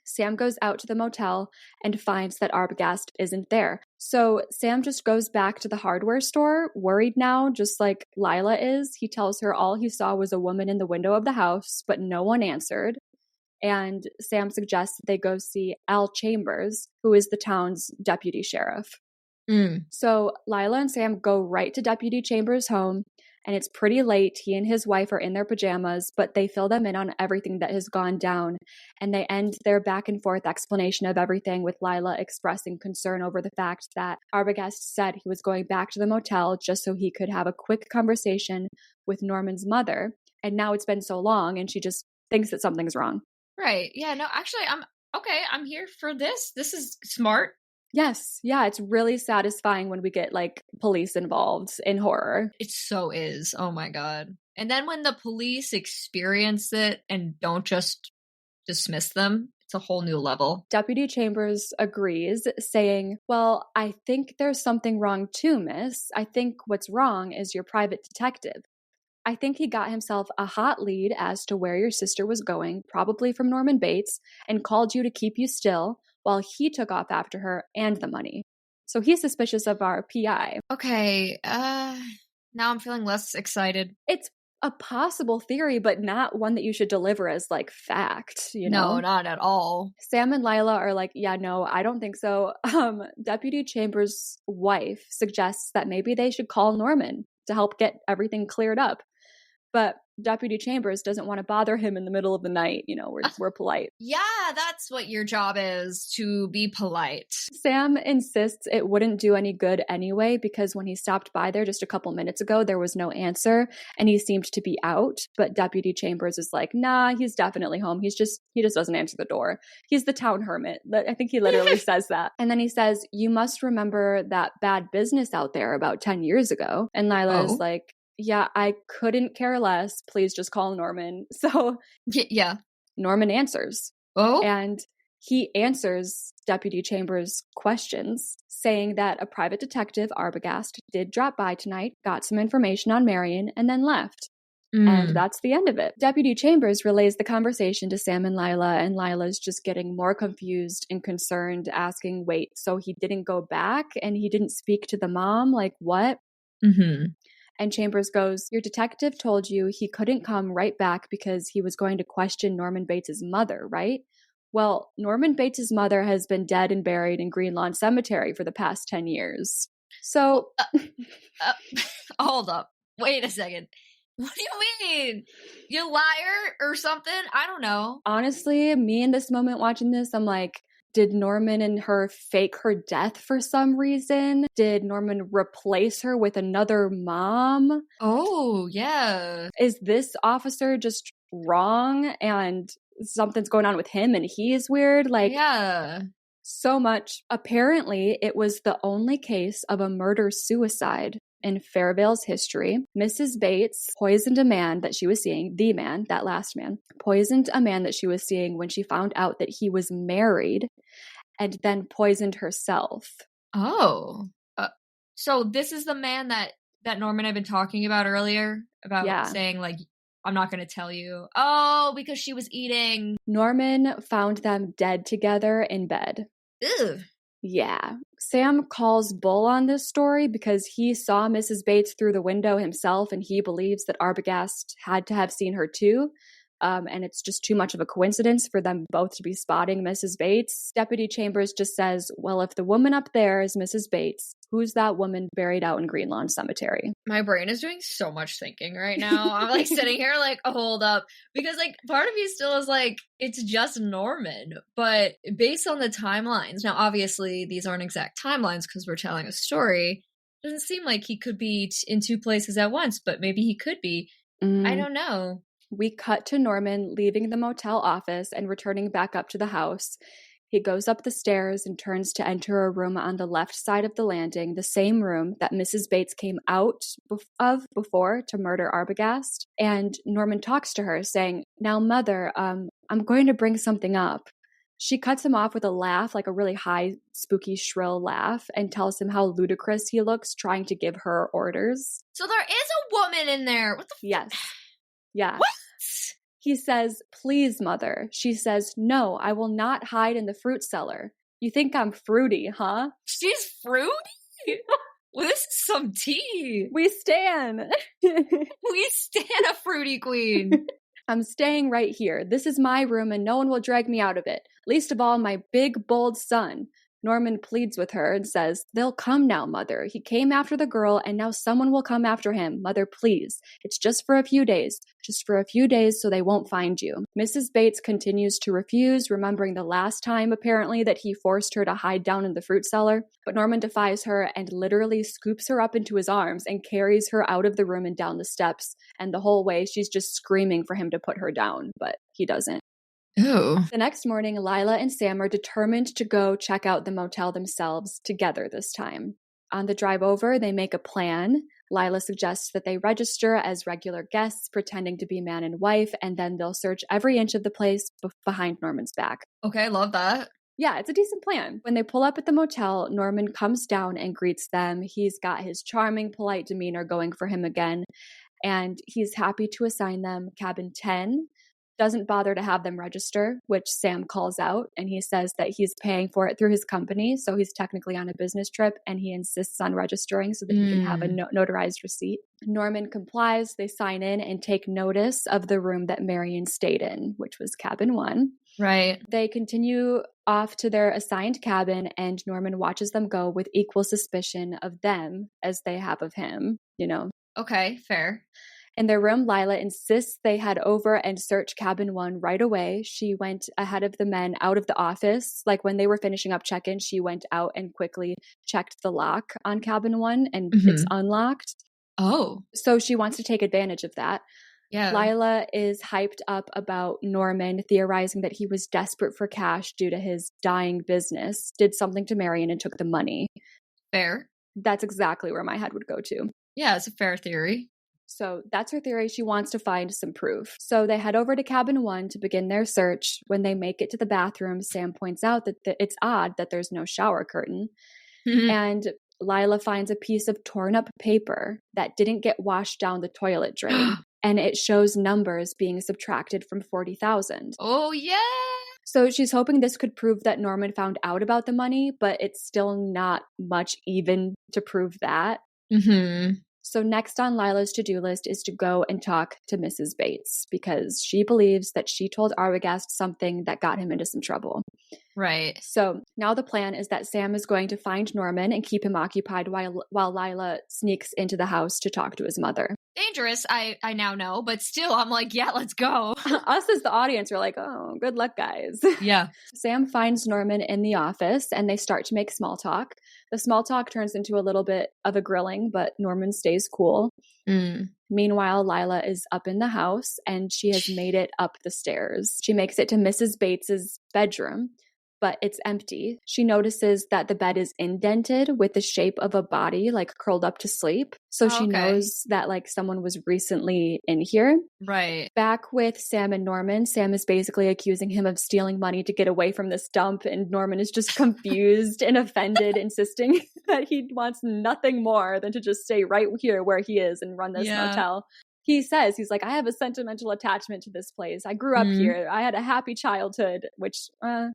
Sam goes out to the motel and finds that Arbogast isn't there. So Sam just goes back to the hardware store, worried now, just like Lila is. He tells her all he saw was a woman in the window of the house, but no one answered. And Sam suggests that they go see Al Chambers, who is the town's deputy sheriff. So Lila and Sam go right to Deputy Chambers' home, and it's pretty late. He and his wife are in their pajamas, but they fill them in on everything that has gone down, and they end their back and forth explanation of everything with Lila expressing concern over the fact that Arbogast said he was going back to the motel just so he could have a quick conversation with Norman's mother, and now it's been so long, and she just thinks that something's wrong. Right. Yeah, no, actually, I'm here for this. This is smart. Yes. Yeah, it's really satisfying when we get like police involved in horror. It so is. Oh my God. And then when the police experience it and don't just dismiss them, it's a whole new level. Deputy Chambers agrees, saying, well, I think there's something wrong too, miss. I think what's wrong is your private detective. I think he got himself a hot lead as to where your sister was going, probably from Norman Bates, and called you to keep you still while he took off after her and the money. So he's suspicious of our PI. Okay, now I'm feeling less excited. It's a possible theory, but not one that you should deliver as like fact, you know? No, not at all. Sam and Lila are like, yeah, no, I don't think so. Deputy Chambers' wife suggests that maybe they should call Norman to help get everything cleared up. But Deputy Chambers doesn't want to bother him in the middle of the night. You know, we're polite. Yeah, that's what your job is, to be polite. Sam insists it wouldn't do any good anyway because when he stopped by there just a couple minutes ago, there was no answer and he seemed to be out. But Deputy Chambers is like, nah, he's definitely home. He just doesn't answer the door. He's the town hermit. I think he literally says that. And then he says, you must remember that bad business out there about 10 years ago. And Lila is like, yeah, I couldn't care less. Please just call Norman. So yeah, Norman answers. Oh, and he answers Deputy Chambers' questions, saying that a private detective, Arbogast, did drop by tonight, got some information on Marion, and then left. And that's the end of it. Deputy Chambers relays the conversation to Sam and Lila's just getting more confused and concerned, asking, wait, so he didn't go back and he didn't speak to the mom? Like, what? And Chambers goes, your detective told you he couldn't come right back because he was going to question Norman Bates' mother, right? Well, Norman Bates' mother has been dead and buried in Green Lawn Cemetery for the past 10 years. So... hold up. Wait a second. What do you mean? You liar or something? I don't know. Honestly, me in this moment watching this, I'm like, did Norman and her fake her death for some reason? Did Norman replace her with another mom? Oh, yeah. Is this officer just wrong and something's going on with him and he is weird? Like, yeah. So much. Apparently, it was the only case of a murder-suicide in Fairvale's history. Mrs. Bates poisoned a man that she was seeing, the man, that last man, poisoned a man that she was seeing when she found out that he was married, and then poisoned herself. Oh. So this is the man that Norman had been talking about earlier, about saying, like, I'm not going to tell you. Oh, because she was eating. Norman found them dead together in bed. Ugh. Yeah. Sam calls bull on this story because he saw Mrs. Bates through the window himself, and he believes that Arbogast had to have seen her too. And it's just too much of a coincidence for them both to be spotting Mrs. Bates. Deputy Chambers just says, well, if the woman up there is Mrs. Bates, who's that woman buried out in Green Lawn Cemetery? My brain is doing so much thinking right now. I'm like sitting here like, hold up. Because like part of me still is like, it's just Norman. But based on the timelines, now obviously these aren't exact timelines because we're telling a story. It doesn't seem like he could be in two places at once, but maybe he could be. I don't know. We cut to Norman leaving the motel office and returning back up to the house. He goes up the stairs and turns to enter a room on the left side of the landing, the same room that Mrs. Bates came out of before to murder Arbogast. And Norman talks to her, saying, now, Mother, I'm going to bring something up. She cuts him off with a laugh, like a really high, spooky, shrill laugh, and tells him how ludicrous he looks trying to give her orders. So there is a woman in there. What the Yes. Yeah. What? He says, please, Mother. She says, no, I will not hide in the fruit cellar. You think I'm fruity, huh? She's fruity? Well, this is some tea. We stan. We stan a fruity queen. I'm staying right here. This is my room and no one will drag me out of it. Least of all, my big, bold son. Norman pleads with her and says, they'll come now, Mother. He came after the girl, and now someone will come after him. Mother, please. It's just for a few days. Just for a few days so they won't find you. Mrs. Bates continues to refuse, remembering the last time, apparently, that he forced her to hide down in the fruit cellar. But Norman defies her and literally scoops her up into his arms and carries her out of the room and down the steps. And the whole way, she's just screaming for him to put her down, but he doesn't. Ooh. The next morning, Lila and Sam are determined to go check out the motel themselves together this time. On the drive over, they make a plan. Lila suggests that they register as regular guests, pretending to be man and wife, and then they'll search every inch of the place behind Norman's back. Okay, love that. Yeah, it's a decent plan. When they pull up at the motel, Norman comes down and greets them. He's got his charming, polite demeanor going for him again, and he's happy to assign them cabin 10. Doesn't bother to have them register, which Sam calls out, and he says that he's paying for it through his company, so he's technically on a business trip, and he insists on registering so that he can have a notarized receipt. Norman complies, they sign in and take notice of the room that Marion stayed in, which was cabin 1. Right. They continue off to their assigned cabin, and Norman watches them go with equal suspicion of them as they have of him, you know. Okay, fair. In their room, Lila insists they head over and search cabin 1 right away. She went ahead of the men out of the office. Like when they were finishing up check-in, she went out and quickly checked the lock on cabin 1 and it's unlocked. Oh. So she wants to take advantage of that. Yeah. Lila is hyped up about Norman, theorizing that he was desperate for cash due to his dying business, did something to Marion and took the money. Fair. That's exactly where my head would go to. Yeah, it's a fair theory. So that's her theory. She wants to find some proof. So they head over to cabin 1 to begin their search. When they make it to the bathroom, Sam points out that it's odd that there's no shower curtain. And Lila finds a piece of torn up paper that didn't get washed down the toilet drain. And it shows numbers being subtracted from 40,000. Oh, yeah. So she's hoping this could prove that Norman found out about the money, but it's still not much even to prove that. So next on Lila's to-do list is to go and talk to Mrs. Bates because she believes that she told Arbogast something that got him into some trouble. Right. So now the plan is that Sam is going to find Norman and keep him occupied while Lila sneaks into the house to talk to his mother. Dangerous, I now know, but still, I'm like, yeah, let's go. Us as the audience are like, oh, good luck, guys. Yeah. Sam finds Norman in the office and they start to make small talk. The small talk turns into a little bit of a grilling, but Norman stays cool. Meanwhile, Lila is up in the house and she has made it up the stairs. She makes it to Mrs. Bates's bedroom. but it's empty. She notices that the bed is indented with the shape of a body, like curled up to sleep. So she knows that like someone was recently in here. Right. Back with Sam and Norman, Sam is basically accusing him of stealing money to get away from this dump, and Norman is just confused and offended, insisting that he wants nothing more than to just stay right here where he is and run this motel. He says, he's like, I have a sentimental attachment to this place. I grew up here. I had a happy childhood, which,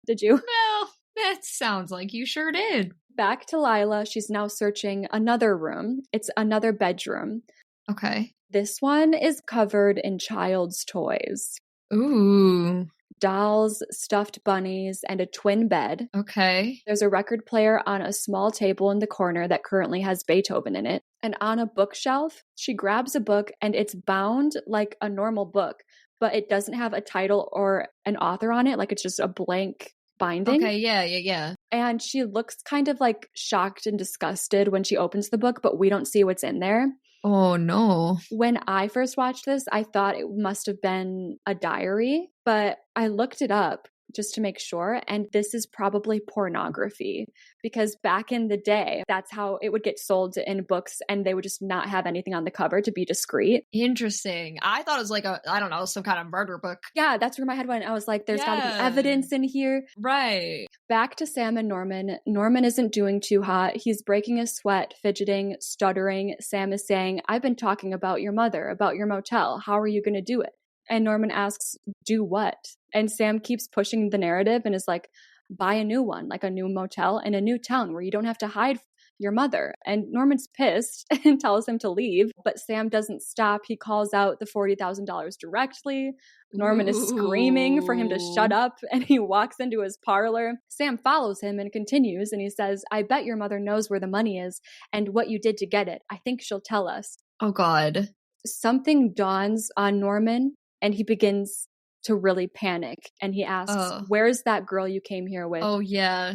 did you? Well, that sounds like you sure did. Back to Lila. She's now searching another room. It's another bedroom. Okay. This one is covered in child's toys. Ooh. Dolls, stuffed bunnies, and a twin bed. Okay. There's a record player on a small table in the corner that currently has Beethoven in it. And on a bookshelf, she grabs a book and it's bound like a normal book, but it doesn't have a title or an author on it. Like it's just a blank binding. Okay, yeah. And she looks kind of like shocked and disgusted when she opens the book, but we don't see what's in there. Oh, no. When I first watched this, I thought it must have been a diary, but I looked it up just to make sure. And this is probably pornography, because back in the day, that's how it would get sold in books, and they would just not have anything on the cover to be discreet. Interesting. I thought it was like I don't know, some kind of murder book. Yeah, that's where my head went. I was like, there's got to be evidence in here. Right. Back to Sam and Norman. Norman isn't doing too hot. He's breaking a sweat, fidgeting, stuttering. Sam is saying, I've been talking about your mother, about your motel. How are you going to do it? And Norman asks, do what? And Sam keeps pushing the narrative and is like, buy a new one, like a new motel in a new town where you don't have to hide your mother. And Norman's pissed and tells him to leave, but Sam doesn't stop. He calls out the $40,000 directly. Norman is screaming for him to shut up, and he walks into his parlor. Sam follows him and continues, and he says, I bet your mother knows where the money is and what you did to get it. I think she'll tell us. Oh, God. Something dawns on Norman, and he begins to really panic. And he asks, where's that girl you came here with? Oh, yeah.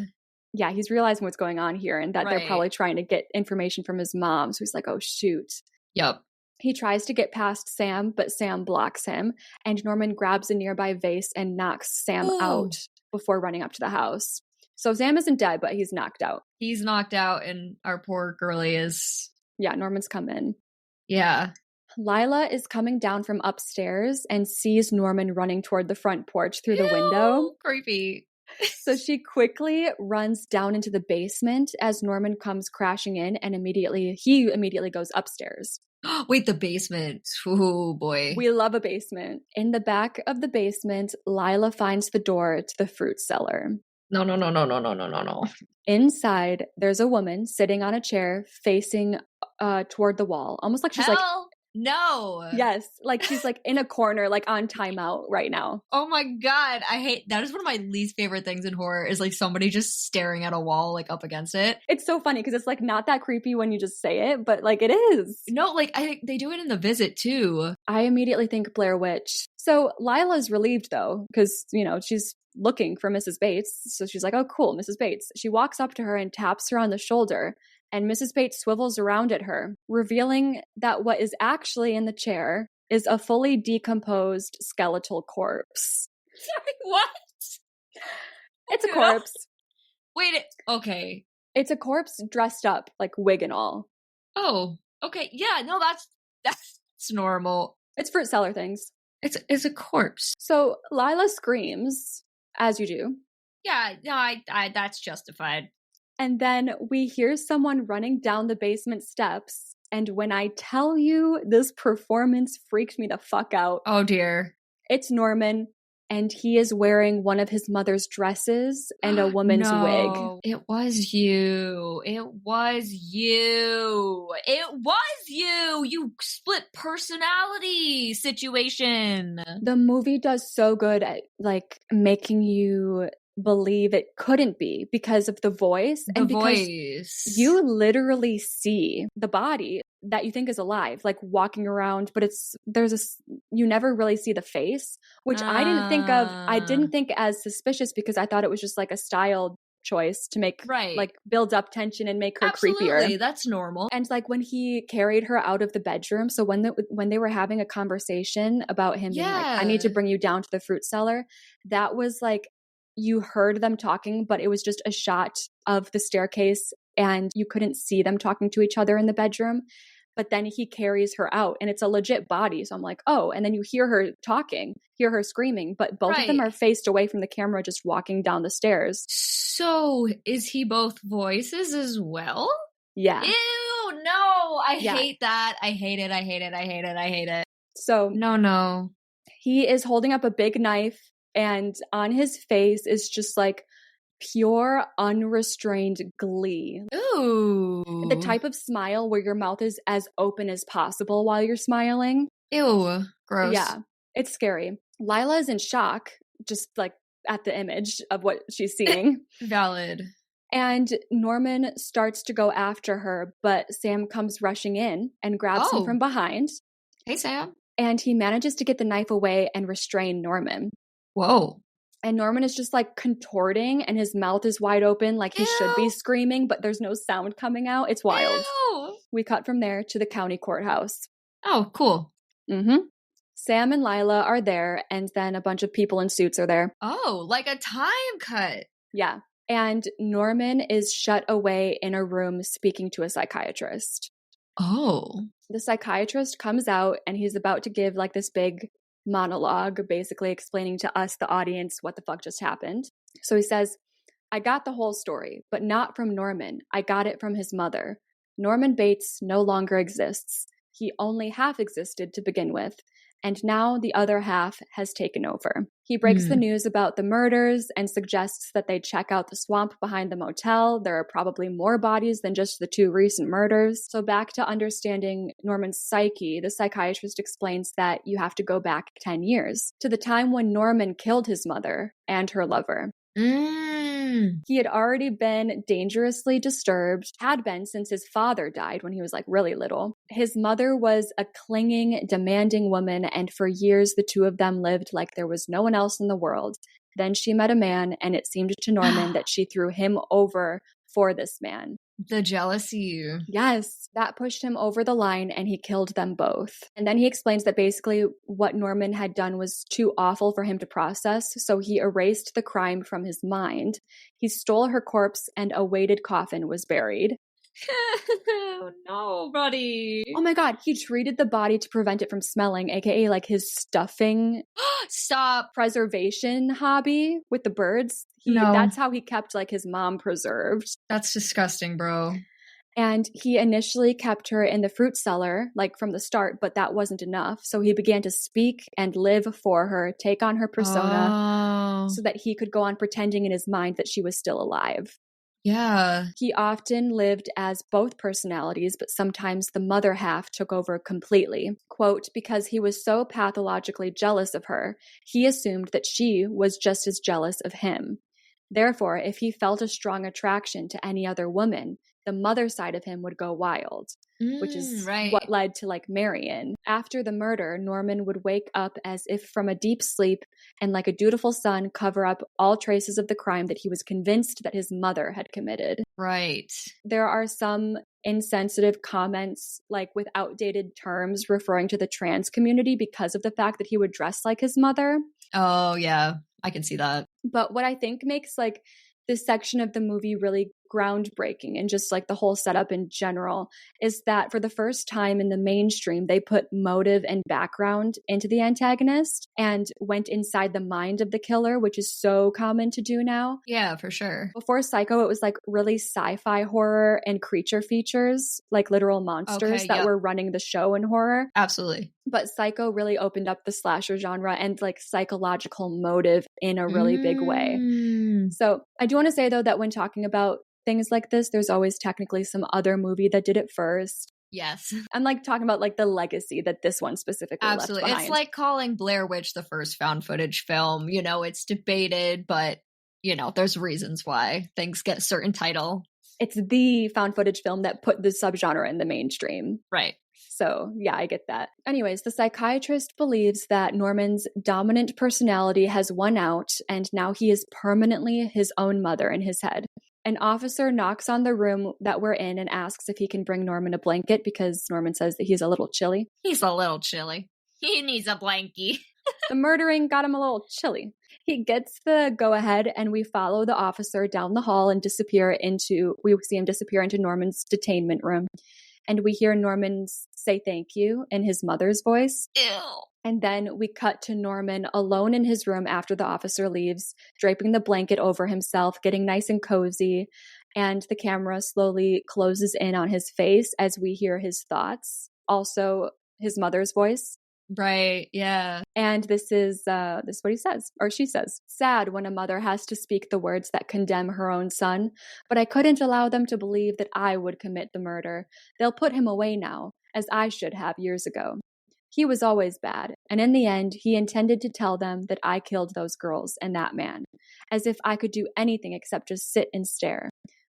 Yeah, he's realizing what's going on here and that they're probably trying to get information from his mom. So he's like, oh, shoot. Yep. He tries to get past Sam, but Sam blocks him. And Norman grabs a nearby vase and knocks Sam out before running up to the house. So Sam isn't dead, but he's knocked out. He's knocked out, and our poor girlie is... Yeah, Norman's come in. Yeah. Lila is coming down from upstairs and sees Norman running toward the front porch through the window. Creepy. So she quickly runs down into the basement as Norman comes crashing in, and he immediately goes upstairs. Wait, the basement. Oh, boy. We love a basement. In the back of the basement, Lila finds the door to the fruit cellar. No. Inside, there's a woman sitting on a chair facing toward the wall, almost like she's like... No. Yes, like she's like in a corner, like on timeout right now. Oh my God. I hate that. Is one of my least favorite things in horror, is like somebody just staring at a wall, like up against it. It's so funny because it's like not that creepy when you just say it, but like it is. No, like I think they do it in The Visit too. I immediately think Blair Witch. So Lila's relieved though, because, she's looking for Mrs. Bates. So she's like, oh, cool, Mrs. Bates. She walks up to her and taps her on the shoulder. And Mrs. Bates swivels around at her, revealing that what is actually in the chair is a fully decomposed skeletal corpse. Sorry, what? It's a corpse. Wait, okay. It's a corpse dressed up, like wig and all. Oh, okay. Yeah, no, that's normal. It's fruit cellar things. It's a corpse. So Lila screams, as you do. Yeah, no, I that's justified. And then we hear someone running down the basement steps. And when I tell you, this performance freaked me the fuck out. Oh, dear. It's Norman, and he is wearing one of his mother's dresses and a woman's wig. It was you. You split personality situation. The movie does so good at like making you believe it couldn't be because of the voice. Because you literally see the body that you think is alive, like walking around, but you never really see the face, which I didn't think as suspicious because I thought it was just like a style choice to make like build up tension and make her creepier. That's normal. And like when he carried her out of the bedroom, so when they were having a conversation about him being like, I need to bring you down to the fruit cellar, that was like you heard them talking, but it was just a shot of the staircase and you couldn't see them talking to each other in the bedroom. But then he carries her out and it's a legit body. So I'm like, oh, and then you hear her talking, hear her screaming, but both of them are faced away from the camera just walking down the stairs. So is he both voices as well? Yeah. Ew, no. I hate that. I hate it. I hate it. I hate it. I hate it. So no. He is holding up a big knife and on his face is just like pure unrestrained glee. Ooh. The type of smile where your mouth is as open as possible while you're smiling. Ew. Gross. Yeah. It's scary. Lila is in shock, just like at the image of what she's seeing. Valid. And Norman starts to go after her, but Sam comes rushing in and grabs him from behind. Hey, Sam. And he manages to get the knife away and restrain Norman. Whoa. And Norman is just like contorting and his mouth is wide open like he should be screaming, but there's no sound coming out. It's wild. Ew. We cut from there to the county courthouse. Oh, cool. Sam and Lila are there, and then a bunch of people in suits are there. Oh, like a time cut. Yeah. And Norman is shut away in a room speaking to a psychiatrist. Oh. The psychiatrist comes out and he's about to give like this big monologue, basically explaining to us, the audience, what the fuck just happened. So he says, I got the whole story, but not from Norman. I got it from his mother. Norman Bates no longer exists. He only half existed to begin with, and now the other half has taken over. He breaks the news about the murders and suggests that they check out the swamp behind the motel. There are probably more bodies than just the 2 recent murders. So back to understanding Norman's psyche, the psychiatrist explains that you have to go back 10 years to the time when Norman killed his mother and her lover. He had already been dangerously disturbed, had been since his father died when he was like really little. His mother was a clinging, demanding woman, and for years the two of them lived like there was no one else in the world. Then she met a man, and it seemed to Norman that she threw him over for this man. The jealousy. Yes, that pushed him over the line and he killed them both. And then he explains that basically what Norman had done was too awful for him to process, so he erased the crime from his mind. He stole her corpse and a weighted coffin was buried. No, buddy. Oh my god, he treated the body to prevent it from smelling, aka like his stuffing Stop. preservation hobby with the birds. No. That's how he kept like his mom preserved. That's disgusting, bro. And he initially kept her in the fruit cellar, like from the start, but that wasn't enough. So he began to speak and live for her, take on her persona, so that he could go on pretending in his mind that she was still alive. Yeah. He often lived as both personalities, but sometimes the mother half took over completely. Quote, because he was so pathologically jealous of her, he assumed that she was just as jealous of him. Therefore, if he felt a strong attraction to any other woman, the mother side of him would go wild, which is what led to like Marion. After the murder, Norman would wake up as if from a deep sleep and like a dutiful son cover up all traces of the crime that he was convinced that his mother had committed. Right. There are some insensitive comments like with outdated terms referring to the trans community because of the fact that he would dress like his mother. Oh, yeah. I can see that. But what I think makes like this section of the movie really groundbreaking and just like the whole setup in general is that for the first time in the mainstream, they put motive and background into the antagonist and went inside the mind of the killer, which is so common to do now. Yeah, for sure. Before Psycho, it was like really sci-fi horror and creature features, like literal monsters that were running the show in horror. Absolutely. But Psycho really opened up the slasher genre and like psychological motive in a really big way. So I do want to say though that when talking about things like this, there's always technically some other movie that did it first. Yes. I'm like talking about like the legacy that this one specifically left behind. It's like calling Blair Witch the first found footage film. You know, it's debated, but you know, there's reasons why things get a certain title. It's the found footage film that put the subgenre in the mainstream. Right. So yeah, I get that. Anyways, the psychiatrist believes that Norman's dominant personality has won out and now he is permanently his own mother in his head. An officer knocks on the room that we're in and asks if he can bring Norman a blanket because Norman says that he's a little chilly. He's a little chilly. He needs a blankie. The murdering got him a little chilly. He gets the go-ahead, and we follow the officer down the hall and we see him disappear into Norman's detainment room. And we hear Norman say thank you in his mother's voice. Ew. And then we cut to Norman alone in his room after the officer leaves, draping the blanket over himself, getting nice and cozy. And the camera slowly closes in on his face as we hear his thoughts. Also, his mother's voice. Right, yeah. And this is what he says, or she says. Sad when a mother has to speak the words that condemn her own son, but I couldn't allow them to believe that I would commit the murder. They'll put him away now, as I should have years ago. He was always bad, and in the end, he intended to tell them that I killed those girls and that man, as if I could do anything except just sit and stare,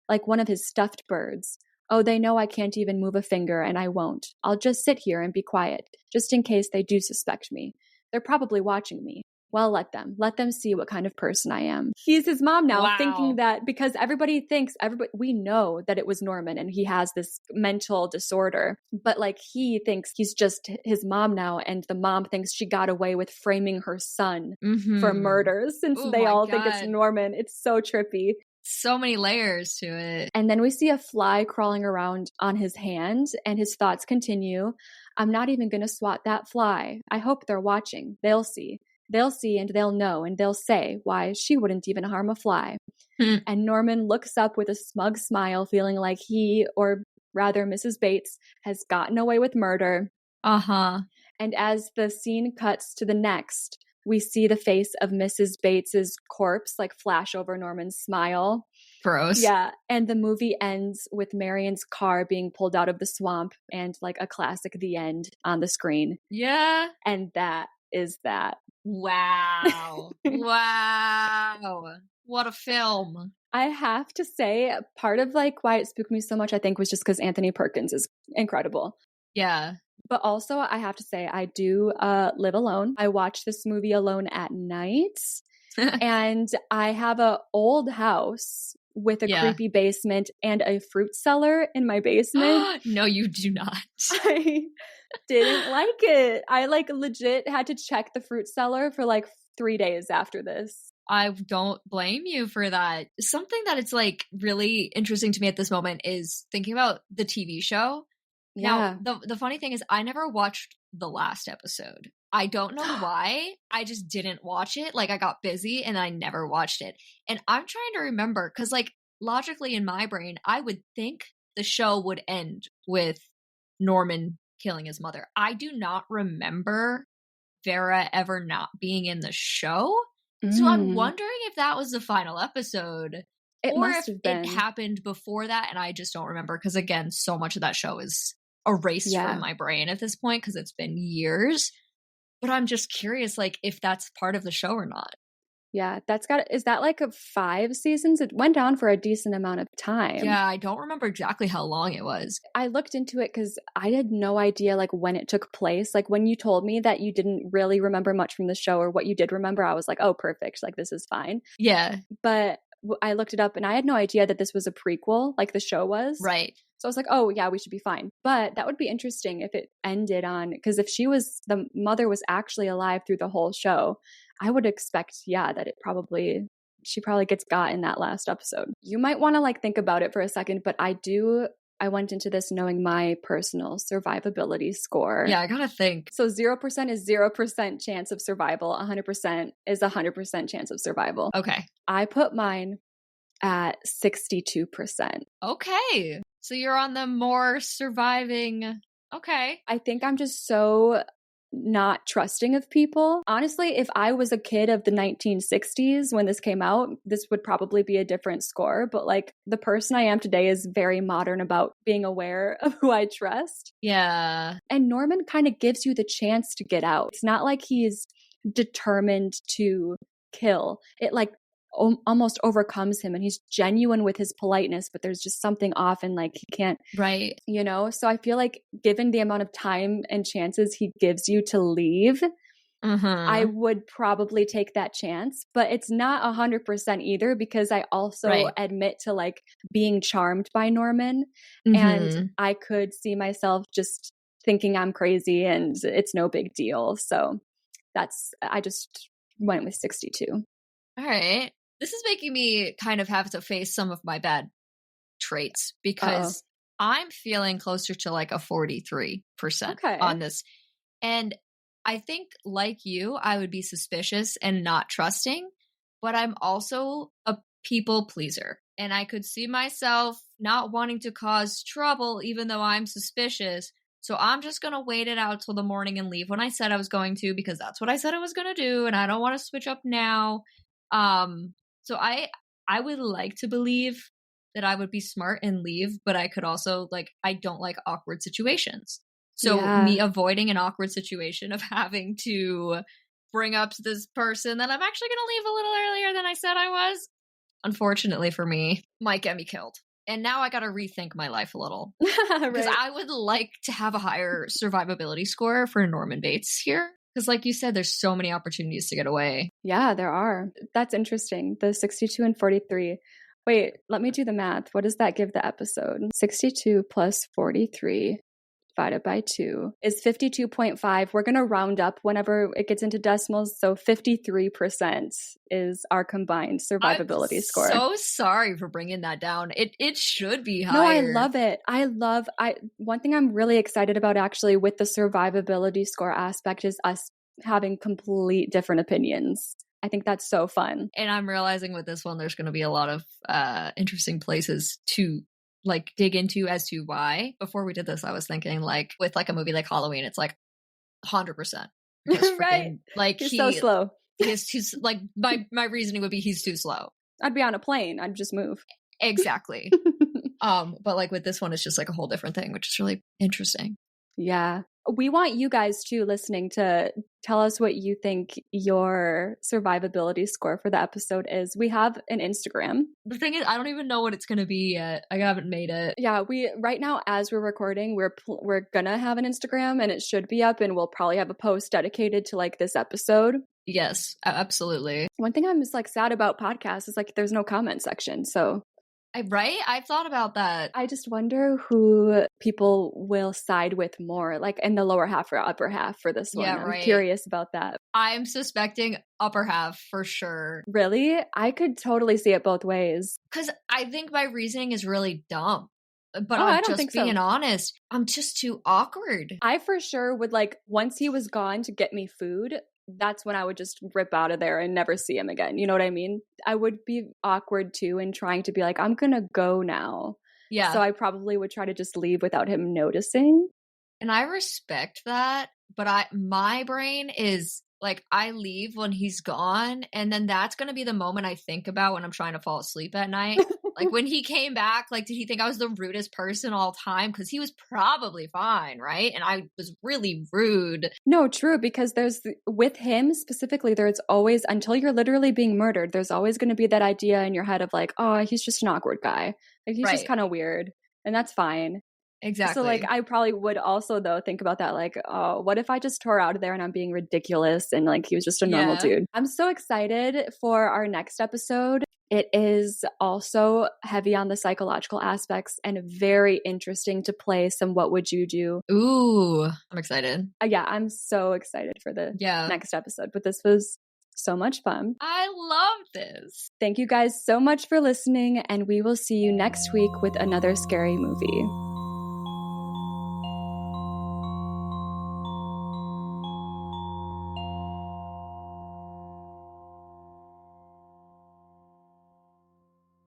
like one of his stuffed birds. Oh, they know I can't even move a finger, and I won't. I'll just sit here and be quiet, just in case they do suspect me. They're probably watching me. Well, let them see what kind of person I am. He's his mom now, Wow. thinking that because we know that it was Norman and he has this mental disorder, but like he thinks he's just his mom now, and the mom thinks she got away with framing her son for murder since they all think it's Norman. It's so trippy. So many layers to it. And then we see a fly crawling around on his hand, and his thoughts continue. I'm not even going to swat that fly. I hope they're watching. They'll see. They'll see and they'll know and they'll say, why, she wouldn't even harm a fly. And Norman looks up with a smug smile, feeling like he, or rather Mrs. Bates, has gotten away with murder. Uh-huh. And as the scene cuts to the next, we see the face of Mrs. Bates's corpse like flash over Norman's smile. Gross. Yeah. And the movie ends with Marion's car being pulled out of the swamp and like a classic The End on the screen. Yeah. And that is that. Wow. Wow. What a film. I have to say, part of like why it spooked me so much, I think, was just because Anthony Perkins is incredible. Yeah. But also, I have to say, I do live alone. I watch this movie alone at night. And I have an old house with a creepy basement and a fruit cellar in my basement. No, you do not. I didn't like it. I like legit had to check the fruit cellar for like 3 days after this. I don't blame you for that. Something that it's like really interesting to me at this moment is thinking about the TV show. Yeah. Now, the funny thing is I never watched the last episode. I don't know why. I just didn't watch it. Like I got busy and I never watched it. And I'm trying to remember because like logically in my brain, I would think the show would end with Norman killing his mother. I do not remember Vera ever not being in the show. So I'm wondering if that was the final episode or if it happened before that and I just don't remember because again, so much of that show is erased from my brain at this point because it's been years. But I'm just curious like if that's part of the show or not. Yeah, is that like 5 seasons? It went on for a decent amount of time. Yeah, I don't remember exactly how long it was. I looked into it because I had no idea like when it took place. Like when you told me that you didn't really remember much from the show or what you did remember, I was like, oh, perfect. Like this is fine. Yeah. But I looked it up and I had no idea that this was a prequel like the show was. Right. So I was like, oh yeah, we should be fine. But that would be interesting if it ended on, because if the mother was actually alive through the whole show, I would expect, that she probably gets got in that last episode. You might want to like think about it for a second, but I went into this knowing my personal survivability score. Yeah, I gotta think. So 0% is 0% chance of survival. 100% is 100% chance of survival. Okay. I put mine at 62%. Okay. So you're on the more surviving. Okay. I think I'm just so not trusting of people. Honestly, if I was a kid of the 1960s when this came out, this would probably be a different score. But like the person I am today is very modern about being aware of who I trust. Yeah. And Norman kind of gives you the chance to get out. It's not like he's determined to kill. It like almost overcomes him and he's genuine with his politeness, but there's just something off and like he can't, right, so I feel like given the amount of time and chances he gives you to leave, I would probably take that chance, but it's not 100% either because I also admit to like being charmed by Norman and I could see myself just thinking I'm crazy and it's no big deal. So I just went with 62. All right. This is making me kind of have to face some of my bad traits because I'm feeling closer to like a 43% on this. And I think, like you, I would be suspicious and not trusting, but I'm also a people pleaser. And I could see myself not wanting to cause trouble, even though I'm suspicious. So I'm just going to wait it out till the morning and leave when I said I was going to, because that's what I said I was going to do. And I don't want to switch up now. So I would like to believe that I would be smart and leave, but I could also I don't like awkward situations. So me avoiding an awkward situation of having to bring up to this person that I'm actually going to leave a little earlier than I said I was, unfortunately for me, might get me killed. And now I got to rethink my life a little. Because I would like to have a higher survivability score for Norman Bates here. Because like you said, there's so many opportunities to get away. Yeah, there are. That's interesting. The 62 and 43. Wait, let me do the math. What does that give the episode? 62 plus 43 divided by 2 is 52.5. We're going to round up whenever it gets into decimals. So 53% is our combined survivability score. So sorry for bringing that down. It should be higher. No, I love it. One thing I'm really excited about actually with the survivability score aspect is us having complete different opinions. I think that's so fun. And I'm realizing with this one, there's going to be a lot of interesting places to dig into as to why. Before we did this, I was thinking with a movie like Halloween, it's 100%. Right. He's so slow. He's my reasoning would be he's too slow. I'd be on a plane. I'd just move. Exactly. But with this one, it's just a whole different thing, which is really interesting. Yeah. We want you guys too listening to tell us what you think your survivability score for the episode is. We have an Instagram. The thing is, I don't even know what it's going to be yet. I haven't made it. Yeah, right now as we're recording, we're gonna have an Instagram and it should be up, and we'll probably have a post dedicated to this episode. Yes, absolutely. One thing I'm just sad about podcasts is there's no comment section. So right? I've thought about that. I just wonder who people will side with more, in the lower half or upper half for this one. Yeah, right. I'm curious about that. I'm suspecting upper half for sure. Really? I could totally see it both ways. Because I think my reasoning is really dumb. But I'm just being honest. I'm just too awkward. I for sure would once he was gone to get me food, that's when I would just rip out of there and never see him again. You know what I mean? I would be awkward too and trying to be I'm going to go now. Yeah. So I probably would try to just leave without him noticing. And I respect that. But my brain is I leave when he's gone. And then that's going to be the moment I think about when I'm trying to fall asleep at night. When he came back, did he think I was the rudest person all time? Because he was probably fine, right? And I was really rude. No, true. Because with him specifically, there's always, until you're literally being murdered, there's always going to be that idea in your head of oh, he's just an awkward guy. He's just kind of weird. And that's fine. Exactly. So I probably would also though think about that oh, what if I just tore out of there and I'm being ridiculous and he was just a normal dude. I'm so excited for our next episode. It is also heavy on the psychological aspects and very interesting to play some what would you do. Ooh, I'm excited. Yeah, I'm so excited for the next episode. But this was so much fun. I love this. Thank you guys so much for listening, and we will see you next week with another scary movie.